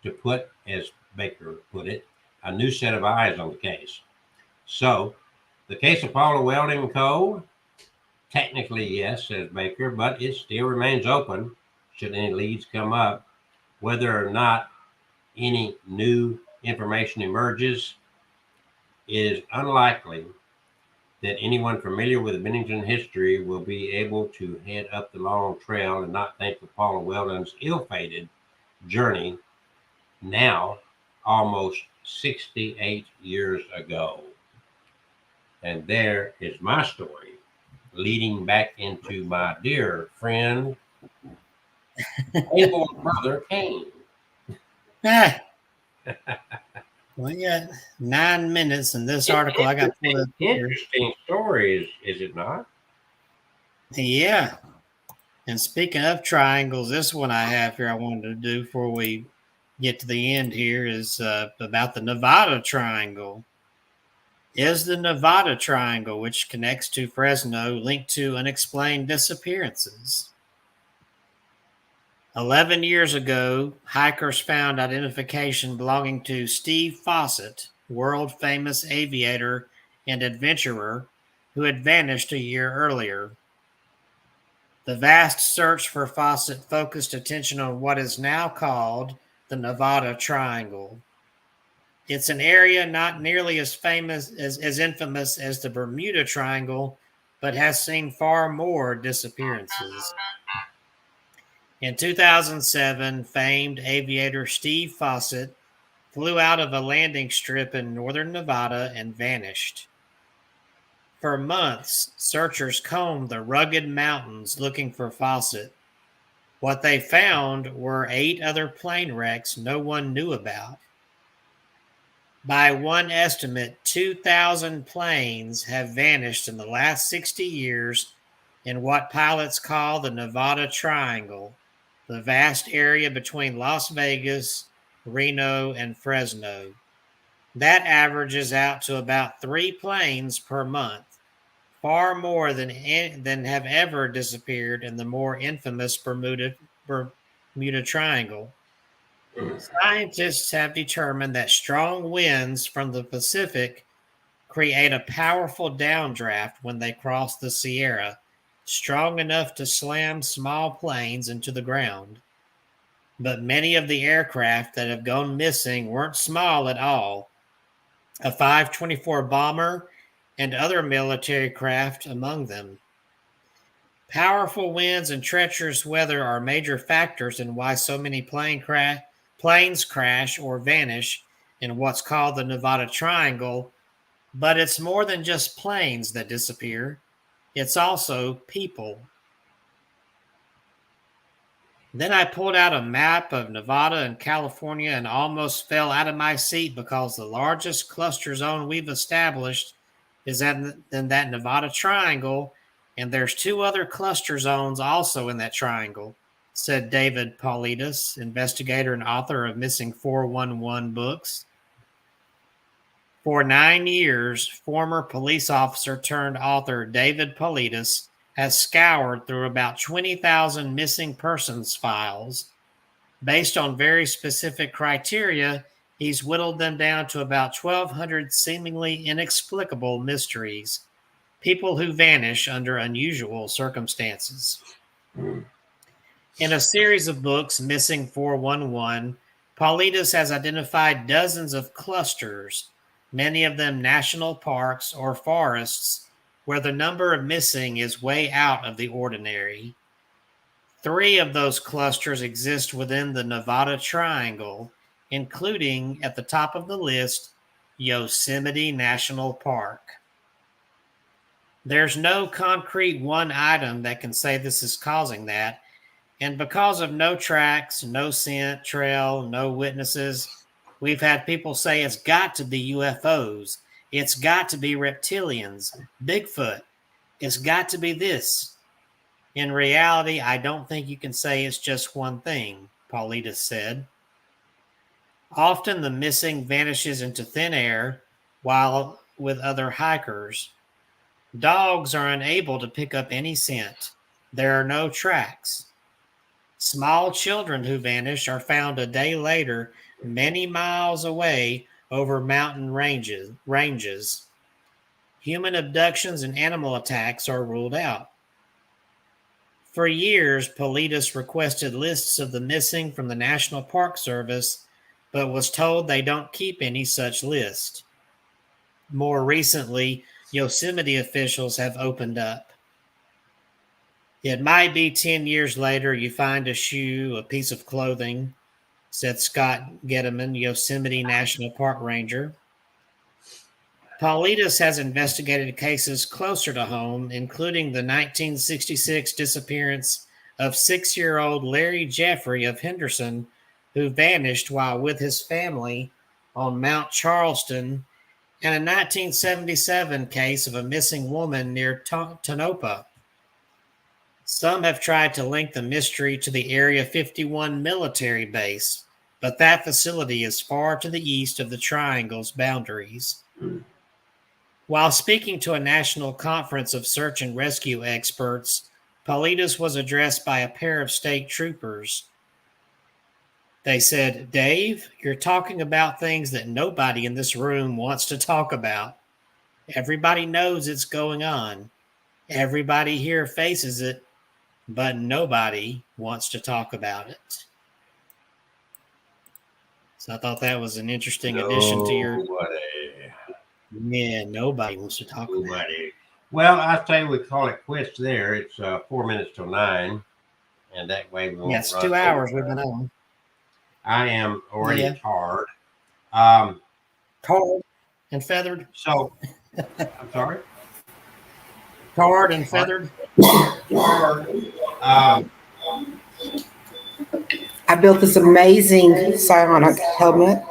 to put, as Baker put it, a new set of eyes on the case. So, the case of Paula Weldon cold? Technically, yes, says Baker, but it still remains open should any leads come up. Whether or not any new information emerges, it is unlikely that anyone familiar with Bennington history will be able to head up the long trail and not think of Paula Weldon's ill-fated journey now almost 68 years ago. And there is my story, leading back into my dear friend Abel's brother Cain. Ah, we got 9 minutes in this article. I got pulled up here. Interesting story, is it not? Yeah. And speaking of triangles, this one I have here I wanted to do before we get to the end here is about the Nevada Triangle. Is the Nevada Triangle, which connects to Fresno, linked to unexplained disappearances? 11 years ago, hikers found identification belonging to Steve Fawcett, world famous aviator and adventurer who had vanished a year earlier. The vast search for Fawcett focused attention on what is now called the Nevada Triangle. It's an area not nearly as famous as infamous as the Bermuda Triangle, but has seen far more disappearances. In 2007, famed aviator Steve Fawcett flew out of a landing strip in northern Nevada and vanished. For months, searchers combed the rugged mountains looking for Fawcett. What they found were 8 other plane wrecks no one knew about. By one estimate, 2,000 planes have vanished in the last 60 years in what pilots call the Nevada Triangle, the vast area between Las Vegas, Reno, and Fresno. That averages out to about 3 planes per month, far more than have ever disappeared in the more infamous Bermuda Triangle. Scientists have determined that strong winds from the Pacific create a powerful downdraft when they cross the Sierra, strong enough to slam small planes into the ground. But many of the aircraft that have gone missing weren't small at all. A 524 bomber and other military craft among them. Powerful winds and treacherous weather are major factors in why so many planes crash or vanish in what's called the Nevada Triangle, but it's more than just planes that disappear. It's also people. Then I pulled out a map of Nevada and California and almost fell out of my seat because the largest cluster zone we've established is in that Nevada Triangle, and there's 2 other cluster zones also in that triangle, said David Paulides, investigator and author of Missing 411 books. For 9 years, former police officer turned author David Paulides has scoured through about 20,000 missing persons files. Based on very specific criteria, he's whittled them down to about 1,200 seemingly inexplicable mysteries, people who vanish under unusual circumstances. In a series of books, Missing 411, Paulides has identified dozens of clusters, many of them national parks or forests, where the number of missing is way out of the ordinary. 3 of those clusters exist within the Nevada Triangle, including, at the top of the list, Yosemite National Park. There's no concrete one item that can say this is causing that, and because of no tracks, no scent trail, no witnesses, we've had people say it's got to be UFOs. It's got to be reptilians, Bigfoot. It's got to be this. In reality, I don't think you can say it's just one thing, Paulides said. Often the missing vanishes into thin air, while with other hikers. Dogs are unable to pick up any scent. There are no tracks. Small children who vanish are found a day later, many miles away over mountain ranges. Human abductions and animal attacks are ruled out. For years, Paulides requested lists of the missing from the National Park Service, but was told they don't keep any such list. More recently, Yosemite officials have opened up. It might be 10 years later you find a shoe, a piece of clothing, said Scott Getteman, Yosemite National Park Ranger. Paulides has investigated cases closer to home, including the 1966 disappearance of 6-year-old Larry Jeffrey of Henderson, who vanished while with his family on Mount Charleston, and a 1977 case of a missing woman near Tonopah. Some have tried to link the mystery to the Area 51 military base, but that facility is far to the east of the Triangle's boundaries. While speaking to a national conference of search and rescue experts, Paulides was addressed by a pair of state troopers. They said, "Dave, you're talking about things that nobody in this room wants to talk about. Everybody knows it's going on. Everybody here faces it, but nobody wants to talk about it." So I thought that was an interesting addition to your. Yeah, nobody wants to talk about it. Well, I say we call it quits there. It's 4 minutes till 9, and that way we won't. Yes, 2 hours we've been on. I am already tired. Tarred and feathered. So, I'm sorry. Tarred and feathered. I built this amazing psionic helmet.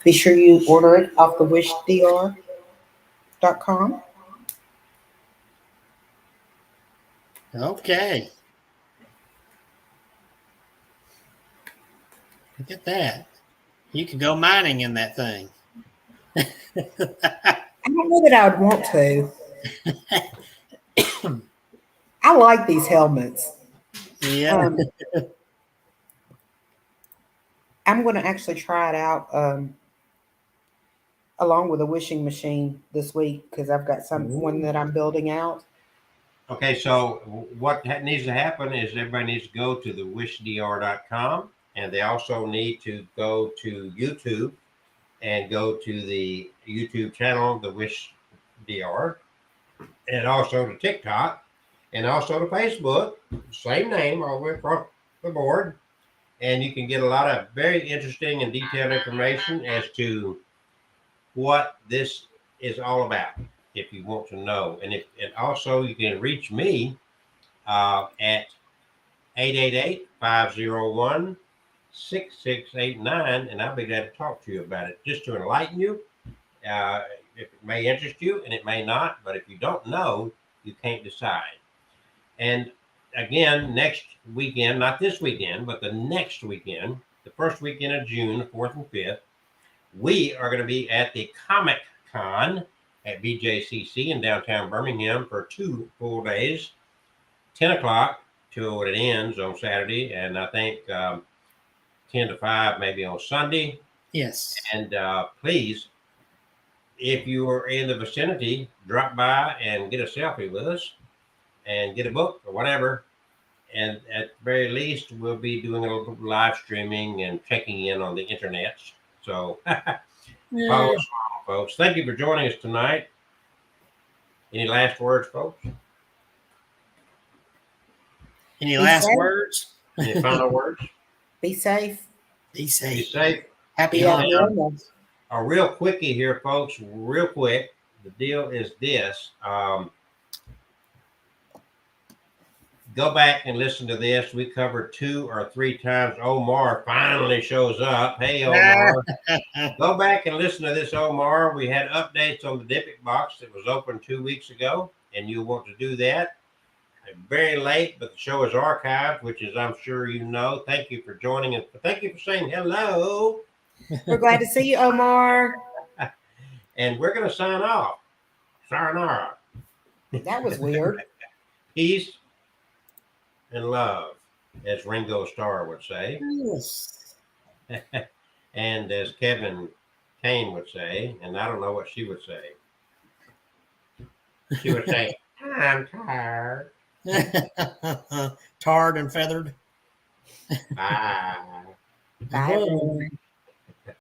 Be sure you order it off the DYBBUK.com. Okay. Look at that. You can go mining in that thing. I don't know that I would want to. I like these helmets. Yeah. I'm going to actually try it out along with a wishing machine this week because I've got one that I'm building out. Okay, so what needs to happen is everybody needs to go to the wishdr.com, and they also need to go to YouTube and go to the YouTube channel, the Wish DR, and also to TikTok, and also to Facebook, same name all the way across the board. And you can get a lot of very interesting and detailed information as to what this is all about, if you want to know. And also you can reach me at 888-501-6689, and I'll be glad to talk to you about it, just to enlighten you. If it may interest you, and it may not, but if you don't know, you can't decide. And again, next weekend, not this weekend, but the next weekend, the first weekend of June, the 4th and 5th, we are going to be at the Comic Con at BJCC in downtown Birmingham for 2 full days, 10 o'clock till it ends on Saturday, and I think 10 to 5 maybe on Sunday. Yes. And please, if you are in the vicinity, drop by and get a selfie with us and get a book or whatever. And at the very least, we'll be doing a little live streaming and checking in on the internet. So follow us along, folks. Thank you for joining us tonight. Any last words, folks? Any last words? Any final words? Be safe. Be safe. Be safe. Happy holidays. A real quickie here, folks. Real quick. The deal is this. Go back and listen to this. We covered 2 or 3 times. Omar finally shows up. Hey, Omar. Go back and listen to this, Omar. We had updates on the DYBBUK box that was open 2 weeks ago, and you'll want to do that. Very late, but the show is archived, which is, I'm sure you know. Thank you for joining us. Thank you for saying hello. We're glad to see you, Omar. And we're going to sign off. Sayonara. That was weird. Peace and love, as Ringo Starr would say. Yes. And as Kevin Kane would say, and I don't know what she would say. She would say, I'm tired. Tarred and feathered. Bye. Bye, everyone.